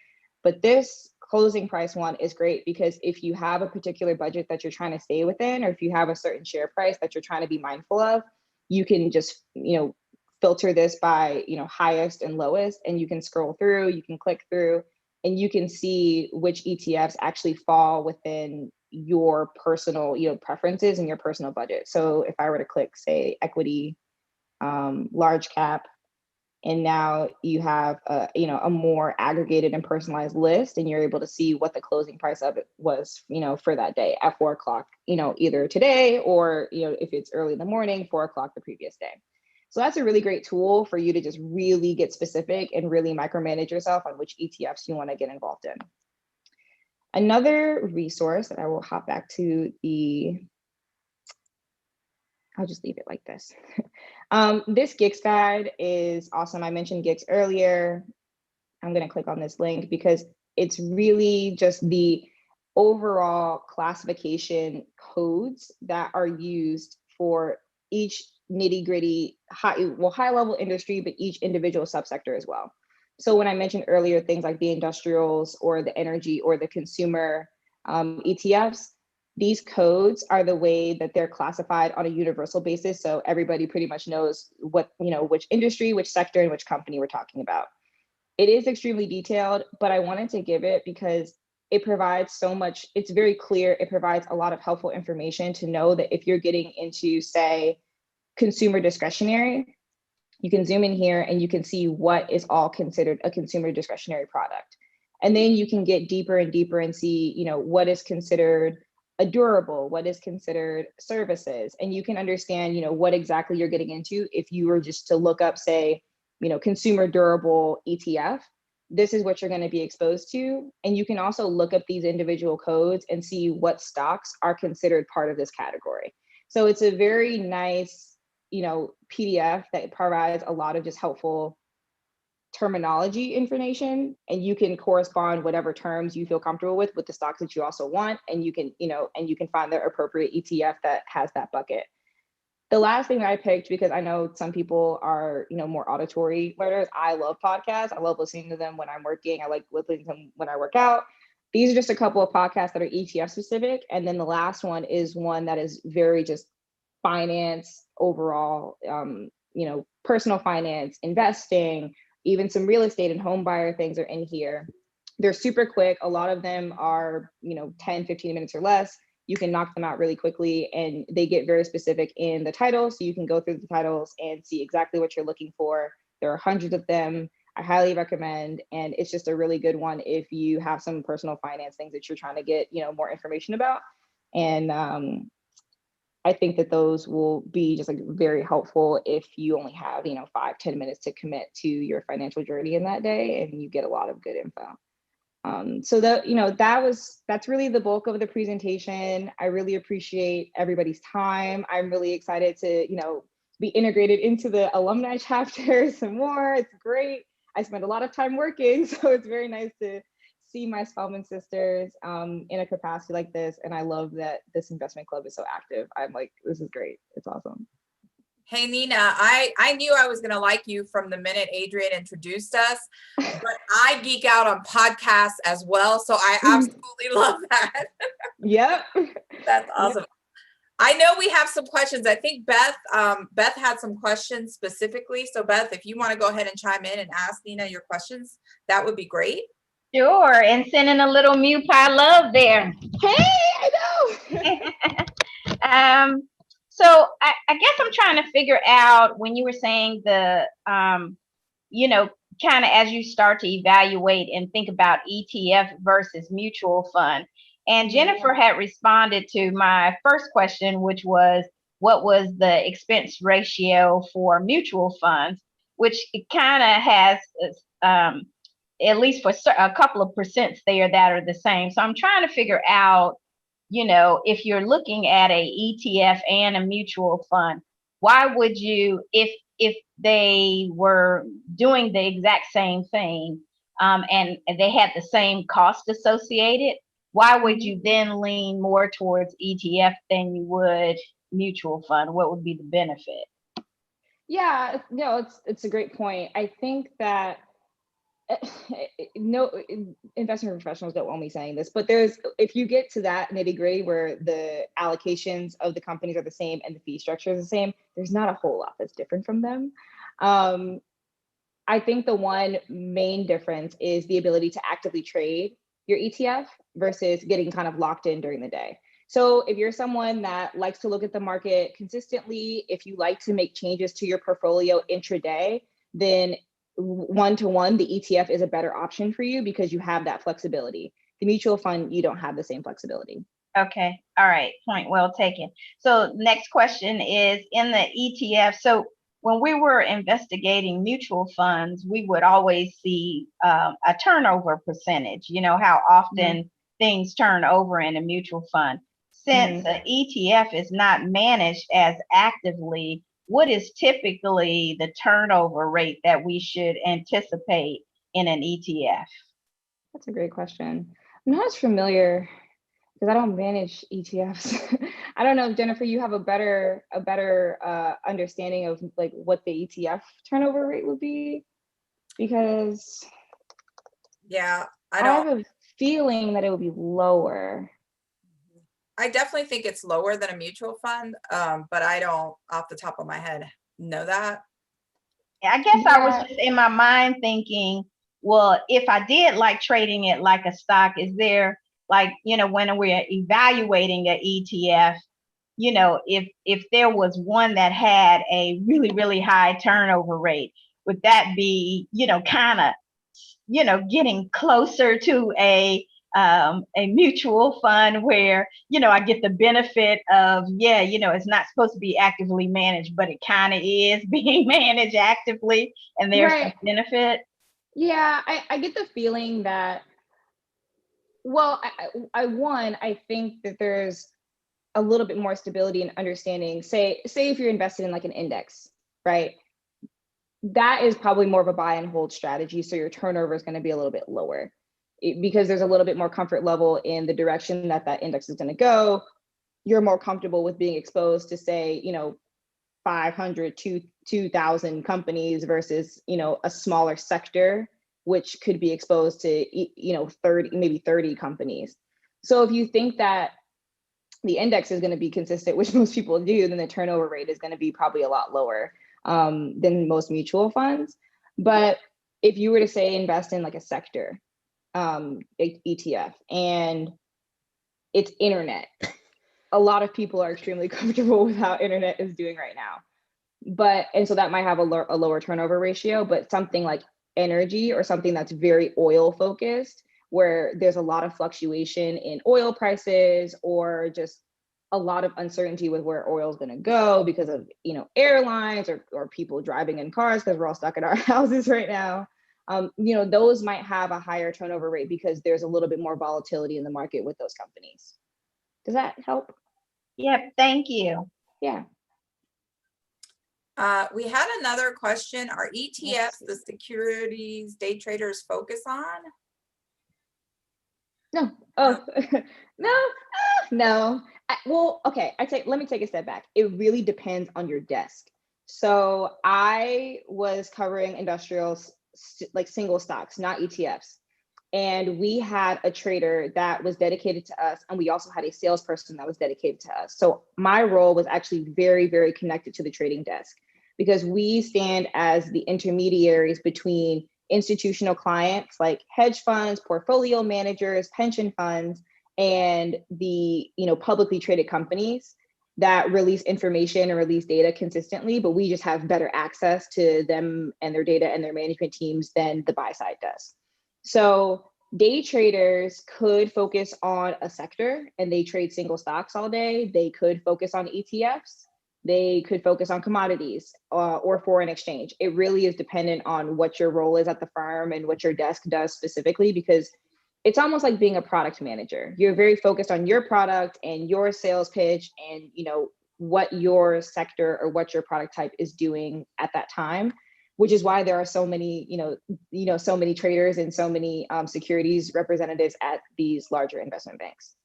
S18: But this closing price one is great because if you have a particular budget that you're trying to stay within, or if you have a certain share price that you're trying to be mindful of, you can just filter this by, highest and lowest, and you can scroll through, you can click through, and you can see which ETFs actually fall within your personal, preferences and your personal budget. So if I were to click, say, equity, large cap, and now you have a more aggregated and personalized list, and you're able to see what the closing price of it was, for that day at 4 o'clock, either today or, if it's early in the morning, 4 o'clock the previous day. So that's a really great tool for you to just really get specific and really micromanage yourself on which ETFs you want to get involved in. Another resource that I will hop back to I'll just leave it like this. This GICS guide is awesome. I mentioned GICS earlier. I'm going to click on this link because it's really just the overall classification codes that are used for each nitty-gritty high level industry, but each individual subsector as well. So when I mentioned earlier things like the industrials or the energy or the consumer ETFs, these codes are the way that they're classified on a universal basis. So everybody pretty much knows what, which industry, which sector, and which company we're talking about. It is extremely detailed, but I wanted to give it because it provides so much, it's very clear. It provides a lot of helpful information to know that if you're getting into, say, consumer discretionary, you can zoom in here and you can see what is all considered a consumer discretionary product. And then you can get deeper and deeper and see, what is considered a durable, what is considered services. And you can understand, what exactly you're getting into. If you were just to look up, say, consumer durable ETF, this is what you're going to be exposed to. And you can also look up these individual codes and see what stocks are considered part of this category. So it's a very nice, PDF that provides a lot of just helpful terminology information, and you can correspond whatever terms you feel comfortable with the stocks that you also want, and you can, and you can find the appropriate ETF that has that bucket. The last thing that I picked, because I know some people are, more auditory learners. I love podcasts. I love listening to them when I'm working. I like listening to them when I work out. These are just a couple of podcasts that are ETF specific. And then the last one is one that is very just finance overall, personal finance, investing, even some real estate and home buyer things are in here. They're super quick. A lot of them are, 10, 15 minutes or less. You can knock them out really quickly, and they get very specific in the title. So you can go through the titles and see exactly what you're looking for. There are hundreds of them. I highly recommend. And it's just a really good one if you have some personal finance things that you're trying to get, more information about. And I think that those will be just very helpful if you only have, 5-10 minutes to commit to your financial journey in that day, and you get a lot of good info. So that, that's really the bulk of the presentation. I really appreciate everybody's time. I'm really excited to, be integrated into the alumni chapter some more. It's great. I spend a lot of time working, so it's very nice to see my Spelman sisters in a capacity like this. And I love that this investment club is so active. I'm like, this is great. It's awesome.
S1: Hey, Nina, I knew I was going to like you from the minute Adrian introduced us, but I geek out on podcasts as well. So I absolutely love that.
S18: Yep.
S1: That's awesome. Yep. I know we have some questions. I think Beth had some questions specifically. So Beth, if you want to go ahead and chime in and ask Nina your questions, that would be great.
S19: Sure, and sending a little Mew Pie love there.
S18: Hey, I
S19: know. So I guess I'm trying to figure out when you were saying the, kind of as you start to evaluate and think about ETF versus mutual fund. And Jennifer had responded to my first question, which was, what was the expense ratio for mutual funds, which it kind of has, at least for a couple of percents there that are the same. So I'm trying to figure out, if you're looking at a ETF and a mutual fund, why would you, if they were doing the exact same thing and they had the same cost associated, why would you then lean more towards ETF than you would mutual fund? What would be the benefit?
S18: Yeah, no, it's a great point. I think that no investment professionals don't want me saying this, but if you get to that nitty gritty where the allocations of the companies are the same and the fee structure is the same, there's not a whole lot that's different from them. I think the one main difference is the ability to actively trade your ETF versus getting kind of locked in during the day. So if you're someone that likes to look at the market consistently, if you like to make changes to your portfolio intraday, then one-to-one, the ETF is a better option for you because you have that flexibility. The mutual fund, you don't have the same flexibility.
S19: Okay. All right. Point well taken. So next question is in the ETF. So when we were investigating mutual funds, we would always see a turnover percentage, you know, how often things turn over in a mutual fund. Since the ETF is not managed as actively, what is typically the turnover rate that we should anticipate in an ETF?
S18: That's a great question. I'm not as familiar because I don't manage ETFs. I don't know, Jennifer, you have a better understanding of like what the ETF turnover rate would be, because
S1: Yeah,
S18: I have a feeling that it would be lower.
S1: I definitely think it's lower than a mutual fund, but I don't off the top of my head know that.
S19: I guess I was just in my mind thinking, well, if I did like trading it like a stock, is there like, you know, when we're evaluating an ETF, you know, if there was one that had a really, really high turnover rate, would that be, you know, kind of, you know, getting closer to a mutual fund where, you know, I get the benefit of, yeah, you know, it's not supposed to be actively managed, but it kind of is being managed actively and there's some benefit?
S18: Yeah, I get the feeling that, well, I think that there's a little bit more stability and understanding. Say if you're invested in like an index, right? That is probably more of a buy and hold strategy. So your turnover is going to be a little bit lower because there's a little bit more comfort level in the direction that that index is going to go. You're more comfortable with being exposed to, say, you know, 500 to 2,000 companies versus, you know, a smaller sector, which could be exposed to, you know, 30 companies. So if you think that the index is going to be consistent, which most people do, then the turnover rate is going to be probably a lot lower than most mutual funds. But if you were to say invest in like a sector ETF and it's internet, a lot of people are extremely comfortable with how internet is doing right now. And so that might have a lower turnover ratio, but something like energy or something that's very oil focused, where there's a lot of fluctuation in oil prices or just a lot of uncertainty with where oil is going to go because of, you know, airlines or people driving in cars because we're all stuck in our houses right now. You know, those might have a higher turnover rate because there's a little bit more volatility in the market with those companies. Does that help?
S19: Yep, thank you.
S18: Yeah.
S1: We had another question. Are ETFs the securities day traders focus on?
S18: No. Oh, no. Well, okay. Let me take a step back. It really depends on your desk. So I was covering industrials, like single stocks, not ETFs. And we had a trader that was dedicated to us. And we also had a salesperson that was dedicated to us. So my role was actually very, very connected to the trading desk because we stand as the intermediaries between institutional clients like hedge funds, portfolio managers, pension funds, and the, you know, publicly traded companies that release information and release data consistently, but we just have better access to them and their data and their management teams than the buy side does. So day traders could focus on a sector and they trade single stocks all day. They could focus on ETFs. They could focus on commodities or foreign exchange. It really is dependent on what your role is at the firm and what your desk does specifically, because it's almost like being a product manager. You're very focused on your product and your sales pitch and, you know, what your sector or what your product type is doing at that time, which is why there are so many, so many traders and so many securities representatives at these larger investment banks.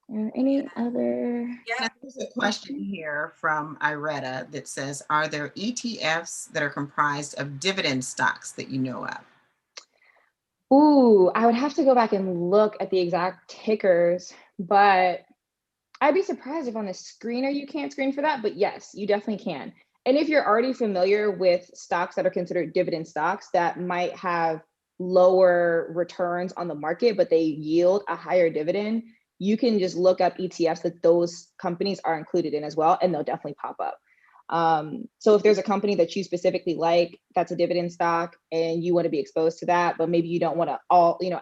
S18: Any other?
S3: Yeah, there's a question here from Iretta that says, are there ETFs that are comprised of dividend stocks that you know of?
S18: Ooh, I would have to go back and look at the exact tickers, but I'd be surprised if on the screener you can't screen for that, but yes, you definitely can. And if you're already familiar with stocks that are considered dividend stocks that might have lower returns on the market, but they yield a higher dividend, you can just look up ETFs that those companies are included in as well, and they'll definitely pop up. So if there's a company that you specifically like, that's a dividend stock, and you want to be exposed to that, but maybe you don't want to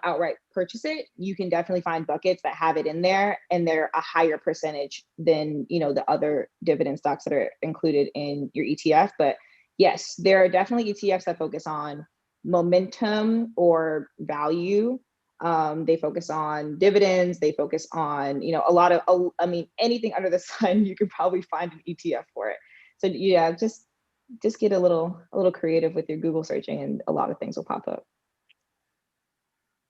S18: outright purchase it, you can definitely find buckets that have it in there, and they're a higher percentage than, the other dividend stocks that are included in your ETF. But yes, there are definitely ETFs that focus on momentum or value. They focus on dividends. They focus on, a lot of, anything under the sun, you could probably find an ETF for it. So yeah, just get a little creative with your Google searching, and a lot of things will pop up.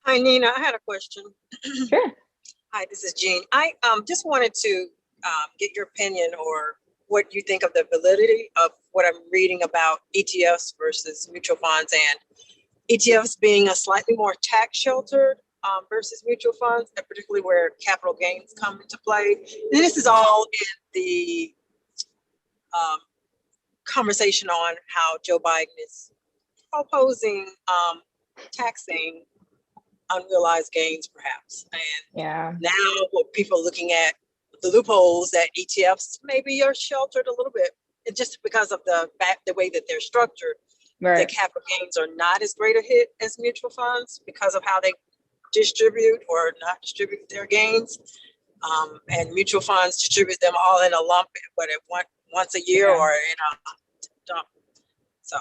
S12: Hi, Nina. I had a question.
S18: Sure.
S12: Hi, this is Jean. I just wanted to get your opinion or what you think of the validity of what I'm reading about ETFs versus mutual funds, and ETFs being a slightly more tax sheltered versus mutual funds, and particularly where capital gains come into play. And this is all in the conversation on how Joe Biden is proposing taxing unrealized gains, perhaps. And
S18: yeah,
S12: now what people are looking at the loopholes that ETFs maybe are sheltered a little bit, and just because of the way that they're structured, the capital gains are not as great a hit as mutual funds because of how they distribute or not distribute their gains. And mutual funds distribute them all in a lump, but once a year or in a dump. So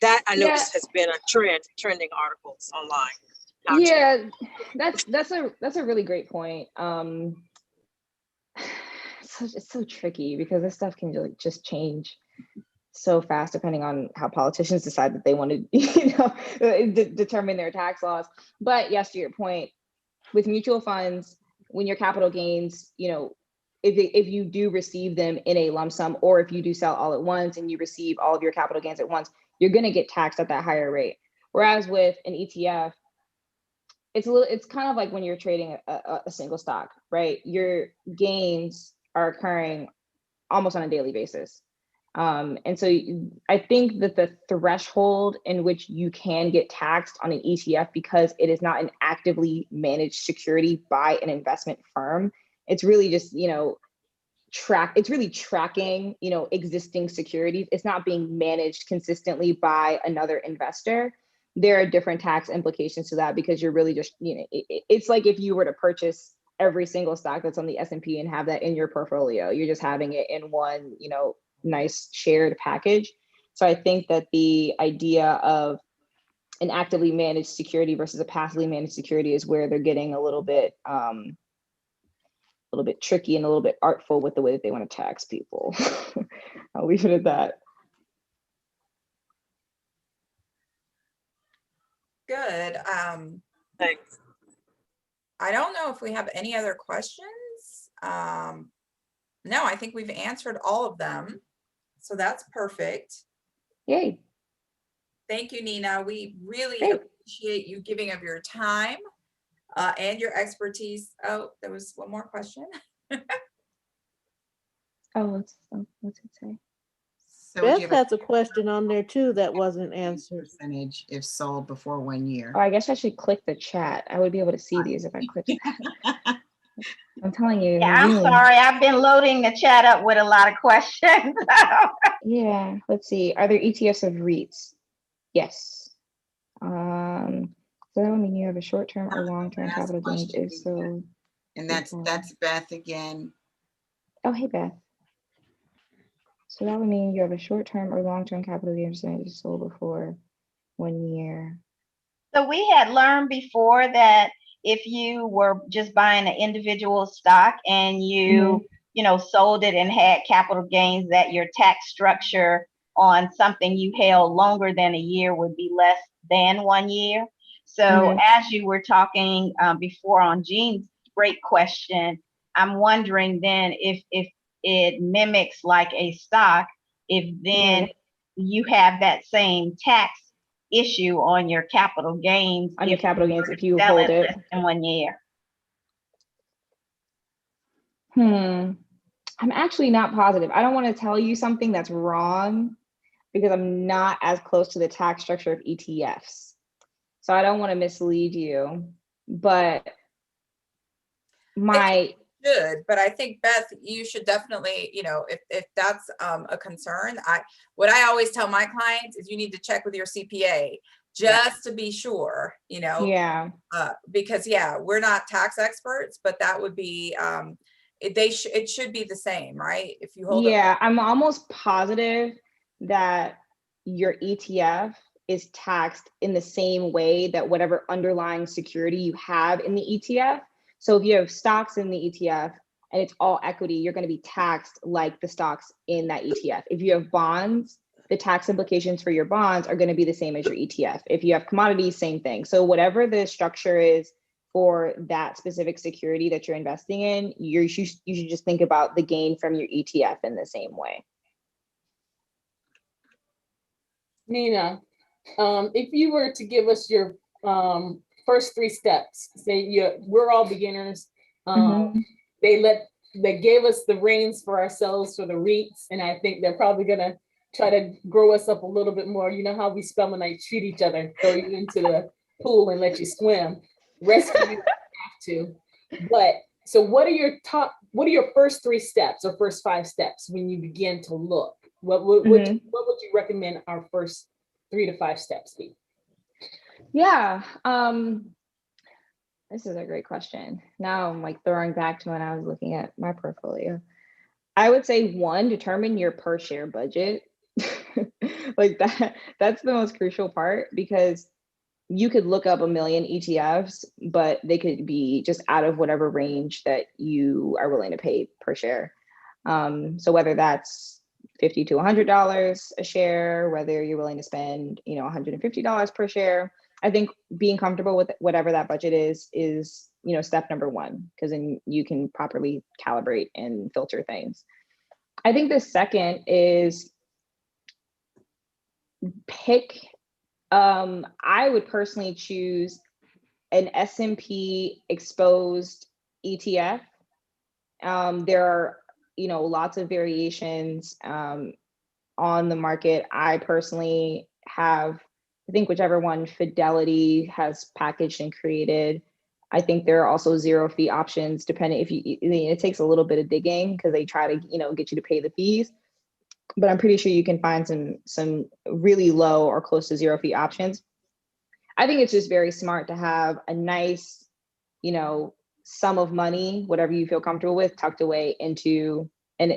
S12: that I noticed has been a trending articles online.
S18: Yeah, that's a really great point. It's so tricky because this stuff can just change so fast depending on how politicians decide that they want to determine their tax laws. But yes, to your point, with mutual funds, when your capital gains, if you do receive them in a lump sum, or if you do sell all at once and you receive all of your capital gains at once, you're going to get taxed at that higher rate. Whereas with an ETF, it's kind of like when you're trading a single stock, right? Your gains are occurring almost on a daily basis. And so I think that the threshold in which you can get taxed on an ETF, because it is not an actively managed security by an investment firm, it's really just, tracking, existing securities. It's not being managed consistently by another investor. There are different tax implications to that, because you're really just, it's like if you were to purchase every single stock that's on the S&P and have that in your portfolio, you're just having it in one, nice shared package. So I think that the idea of an actively managed security versus a passively managed security is where they're getting a little bit tricky and a little bit artful with the way that they want to tax people. I'll leave it at that.
S1: Good.
S12: Thanks.
S1: I don't know if we have any other questions. No, I think we've answered all of them. So that's perfect.
S18: Yay.
S1: Thank you, Nina. We really
S18: Great.
S1: appreciate you giving of your time and your expertise. Oh, there was one more question.
S18: What's it say?
S3: So
S4: Beth has a question on there too that wasn't answered.
S3: Percentage if sold before 1 year.
S18: Oh, I guess I should click the chat. I would be able to see these if I clicked that. I'm telling you.
S19: Yeah, I'm sorry. I've been loading the chat up with a lot of questions.
S18: Yeah, let's see. Are there ETFs of REITs? Yes. So that would mean you have a short-term or long-term capital gains if so.
S3: And that's Beth again.
S18: Oh, hey, Beth. So that would mean you have a short-term or long-term capital gains percentage sold before 1 year.
S19: So we had learned before that if you were just buying an individual stock and you, sold it and had capital gains, that your tax structure on something you held longer than a year would be less than 1 year. So as you were talking before on Jean's great question, I'm wondering then if it mimics like a stock, if then you have that same tax issue on your capital gains.
S18: On your capital gains if you hold it
S19: less than 1 year.
S18: I'm actually not positive. I don't want to tell you something that's wrong because I'm not as close to the tax structure of ETFs. So I don't want to mislead you, but my
S1: should, but I think Beth, you should definitely, if that's a concern, what I always tell my clients is you need to check with your CPA just to be sure,
S18: yeah.
S1: Because we're not tax experts, but that would be, it should be the same, right? If you hold
S18: Yeah, I'm almost positive that your ETF is taxed in the same way that whatever underlying security you have in the ETF. So if you have stocks in the ETF and it's all equity, you're going to be taxed like the stocks in that ETF. If you have bonds, the tax implications for your bonds are going to be the same as your ETF. If you have commodities, same thing. So whatever the structure is for that specific security that you're investing in, you should just think about the gain from your ETF in the same way.
S17: Nina, if you were to give us your first 3 steps, say we're all beginners. They gave us the reins for ourselves for the REITs, and I think they're probably gonna try to grow us up a little bit more. You know how we Spelmanite treat each other, throw you into the pool and let you swim. Rescue you have to. But so what are your first 3 steps or first 5 steps when you begin to look? What would you recommend our first 3 to 5 steps be?
S18: Yeah, this is a great question. Now I'm like throwing back to when I was looking at my portfolio. I would say 1, determine your per share budget. Like that's the most crucial part, because you could look up a million ETFs, but they could be just out of whatever range that you are willing to pay per share. So whether that's $50 to $100 a share, whether you're willing to spend, $150 per share, I think being comfortable with whatever that budget is, step number 1, because then you can properly calibrate and filter things. I think the second is pick, I would personally choose an S&P exposed ETF. There are, lots of variations on the market. I personally have, I think whichever one Fidelity has packaged and created. I think there are also 0 fee options, depending it takes a little bit of digging because they try to, get you to pay the fees. But I'm pretty sure you can find some really low or close to 0 fee options. I think it's just very smart to have a nice, sum of money, whatever you feel comfortable with, tucked away into an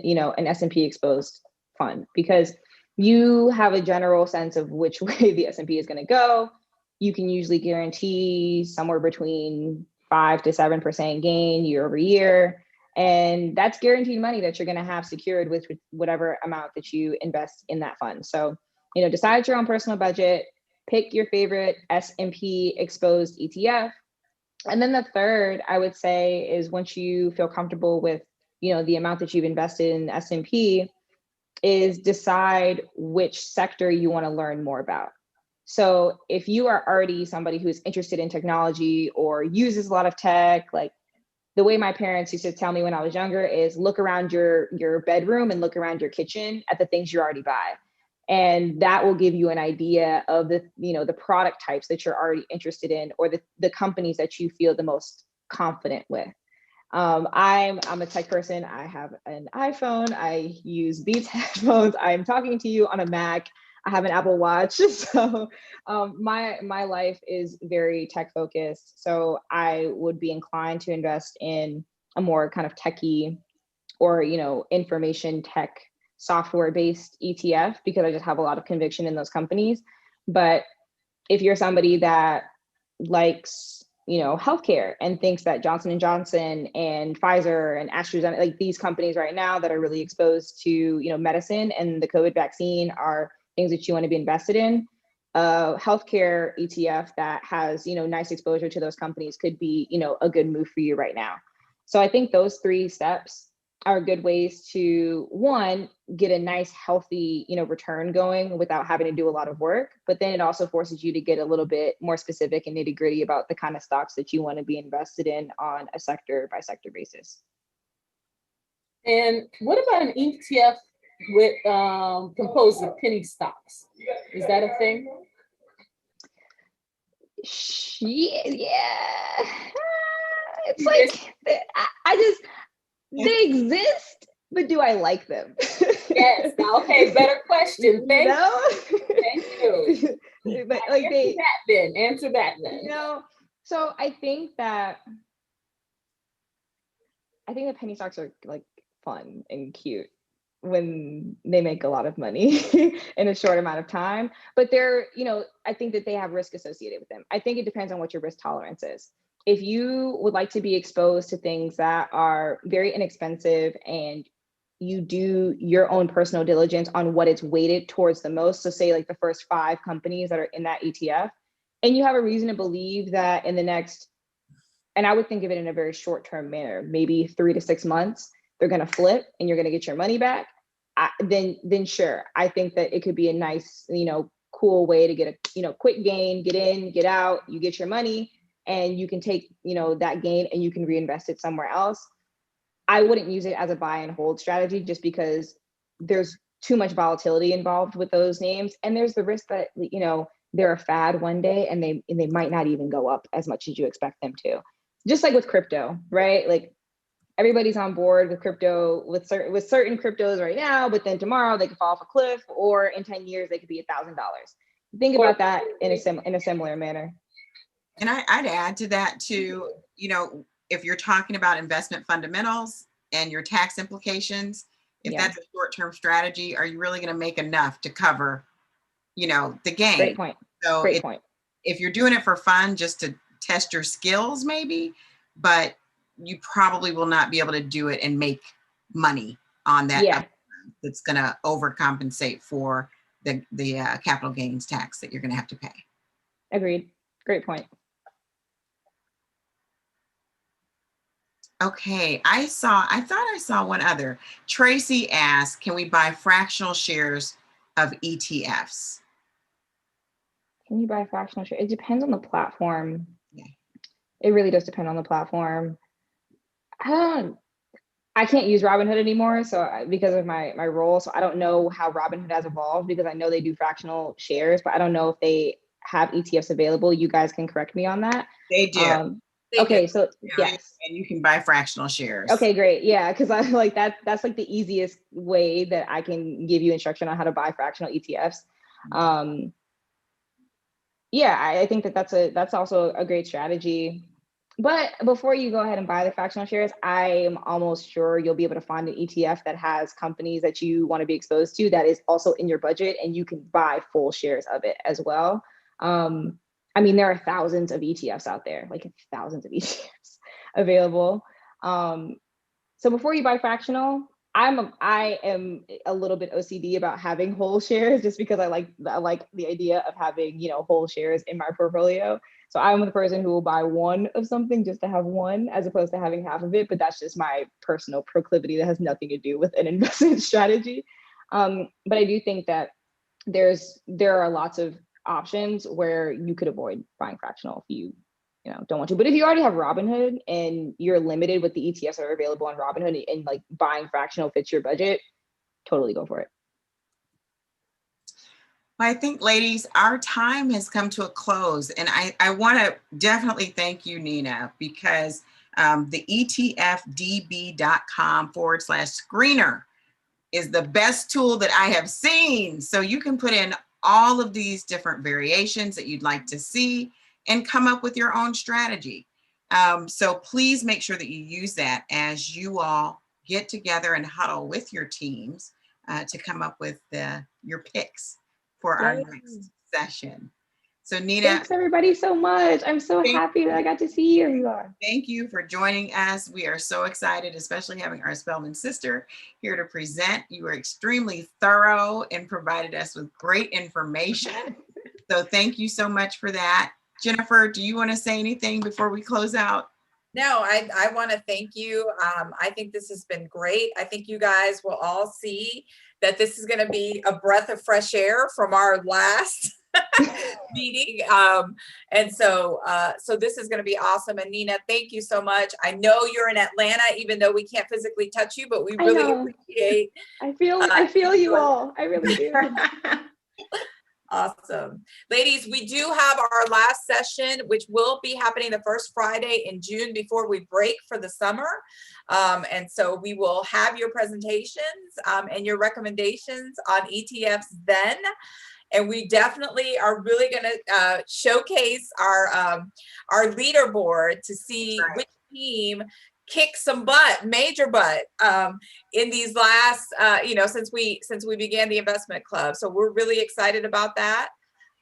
S18: S&P exposed fund, because you have a general sense of which way the S&P is going to go. You can usually guarantee somewhere between 5 to 7% gain year over year. And that's guaranteed money that you're going to have secured with whatever amount that you invest in that fund. So, decide your own personal budget, pick your favorite S&P exposed ETF. And then the third, I would say, is once you feel comfortable with, the amount that you've invested in S&P, is decide which sector you want to learn more about. So if you are already somebody who's interested in technology or uses a lot of tech, like the way my parents used to tell me when I was younger is look around your bedroom and look around your kitchen at the things you already buy. And that will give you an idea of the product types that you're already interested in, or the companies that you feel the most confident with. I'm a tech person. I have an iPhone. I use Beats headphones. I'm talking to you on a Mac. I have an Apple Watch. So my life is very tech focused. So I would be inclined to invest in a more kind of techie or, information tech software based ETF, because I just have a lot of conviction in those companies. But if you're somebody that likes, healthcare and thinks that Johnson & Johnson and Pfizer and AstraZeneca, like these companies right now that are really exposed to, medicine and the COVID vaccine are things that you want to be invested in, healthcare ETF that has, nice exposure to those companies could be, a good move for you right now. So I think those 3 steps are good ways to, 1, get a nice, healthy, return going without having to do a lot of work. But then it also forces you to get a little bit more specific and nitty gritty about the kind of stocks that you want to be invested in on a sector by sector basis.
S17: And what about an ETF with composed of penny stocks? Is that a thing?
S18: Yeah. It's like I just they exist, but do I like them?
S17: Yes. Okay. Better question. Thank you. Thank you.
S18: But like
S17: Answer that then.
S18: You know, so I think that penny stocks are like fun and cute when they make a lot of money in a short amount of time, but they're, I think that they have risk associated with them. I think it depends on what your risk tolerance is. If you would like to be exposed to things that are very inexpensive and you do your own personal diligence on what it's weighted towards the most, so say like the first 5 companies that are in that ETF, and you have a reason to believe that in the next, and I would think of it in a very short-term manner, maybe 3 to 6 months, they're going to flip and you're going to get your money back, then sure. I think that it could be a nice, cool way to get a, quick gain, get in, get out, you get your money and you can take, that gain and you can reinvest it somewhere else. I wouldn't use it as a buy and hold strategy just because there's too much volatility involved with those names. And there's the risk that, they're a fad one day and they might not even go up as much as you expect them to. Just like with crypto, right? Like everybody's on board with crypto with certain cryptos right now, but then tomorrow they could fall off a cliff, or in 10 years they could be $1,000. Think about that in a similar manner.
S3: And I'd add to that too, if you're talking about investment fundamentals and your tax implications, if that's a short-term strategy, are you really going to make enough to cover, the gain?
S18: Great point.
S3: So if you're doing it for fun, just to test your skills maybe, but you probably will not be able to do it and make money on that. That's going to overcompensate for the capital gains tax that you're going to have to pay.
S18: Agreed. Great point.
S3: Okay, I thought I saw one other. Tracy asked, can we buy fractional shares of ETFs?
S18: Can you buy fractional shares? It depends on the platform. It really does depend on the platform. I can't use Robinhood anymore, so because of my role, so I don't know how Robinhood has evolved, because I know they do fractional shares, but I don't know if they have ETFs available. You guys can correct me on that.
S3: They do.
S18: Okay, so yes.
S3: And you can buy fractional shares.
S18: Okay, great. Yeah, because I like that's like the easiest way that I can give you instruction on how to buy fractional ETFs. Yeah, I think that's also a great strategy. But before you go ahead and buy the fractional shares, I am almost sure you'll be able to find an ETF that has companies that you want to be exposed to that is also in your budget, and you can buy full shares of it as well. I mean, there are thousands of ETFs out there, like thousands of ETFs available. So before you buy fractional, I am a little bit OCD about having whole shares, just because I like the idea of having, whole shares in my portfolio. So I'm the person who will buy one of something just to have one, as opposed to having half of it. But that's just my personal proclivity that has nothing to do with an investment strategy. But I do think that there are lots of options where you could avoid buying fractional if you don't want to. But if you already have Robinhood and you're limited with the ETFs that are available on Robinhood, and like buying fractional fits your budget, totally go for it.
S3: I think, ladies, our time has come to a close, and I want to definitely thank you, Nina, because the etfdb.com/screener is the best tool that I have seen. So you can put in all of these different variations that you'd like to see and come up with your own strategy. So please make sure that you use that as you all get together and huddle with your teams to come up with your picks for our next session. So Nina.
S18: Thanks everybody so much. I'm so happy that I got to see you.
S3: Thank you for joining us. We are so excited, especially having our Spellman sister here to present. You were extremely thorough and provided us with great information. So thank you so much for that. Jennifer, do you want to say anything before we close out?
S1: No, I want to thank you. I think this has been great. I think you guys will all see that this is going to be a breath of fresh air from our last meeting. And so this is going to be awesome. And Nina, thank you so much. I know you're in Atlanta, even though we can't physically touch you, but we
S18: I
S1: really
S18: know.
S1: appreciate.
S18: I feel you all. I really do.
S1: Awesome. Ladies, we do have our last session, which will be happening the first Friday in June before we break for the summer. And so we will have your presentations and your recommendations on ETFs then. And we definitely are really going to showcase our leaderboard to see which team kick some butt, major butt, in these last, since we began the investment club. So we're really excited about that.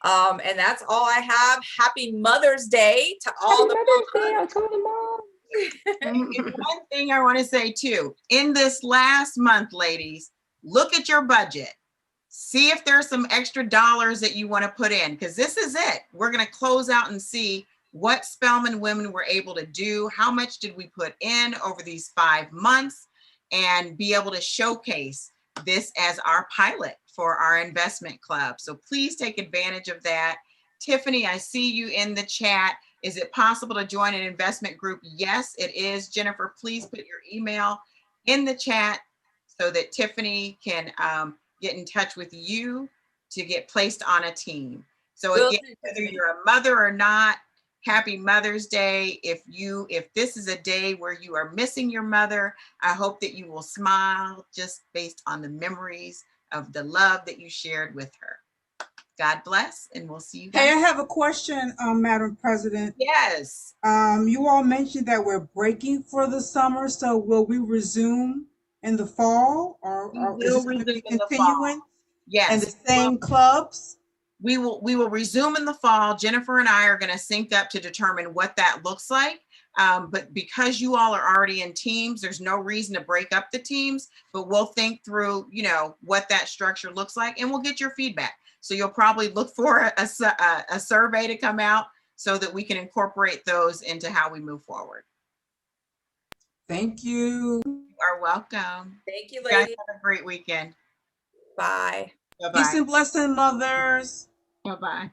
S1: And that's all I have. Happy Mother's Day to all the
S18: Mother's Day. I'll tell the mom.
S3: And one thing I want to say too, in this last month, ladies, look at your budget. See if there's some extra dollars that you want to put in, because this is it. We're going to close out and see what Spelman women were able to do. How much did we put in over these 5 months, and be able to showcase this as our pilot for our investment club. So please take advantage of that. Tiffany, I see you in the chat. Is it possible to join an investment group? Yes, it is. Jennifer, please put your email in the chat so that Tiffany can get in touch with you to get placed on a team. So again, whether you're a mother or not, happy Mother's Day. If this is a day where you are missing your mother, I hope that you will smile just based on the memories of the love that you shared with her. God bless, and we'll see you guys.
S14: Hey, I have a question, Madam President.
S3: Yes.
S14: You all mentioned that we're breaking for the summer, so will we resume in the fall, or is this going to be continuing?
S3: Yes.
S14: And the same clubs?
S3: We will resume in the fall. Jennifer and I are going to sync up to determine what that looks like. But because you all are already in teams, there's no reason to break up the teams, but we'll think through, what that structure looks like, and we'll get your feedback. So you'll probably look for a survey to come out so that we can incorporate those into how we move forward.
S14: Thank you.
S3: You are welcome.
S1: Thank you,
S3: You guys
S1: ladies.
S3: have a great weekend.
S1: Bye.
S3: Bye-bye.
S14: Peace and blessing, mothers.
S3: Bye-bye.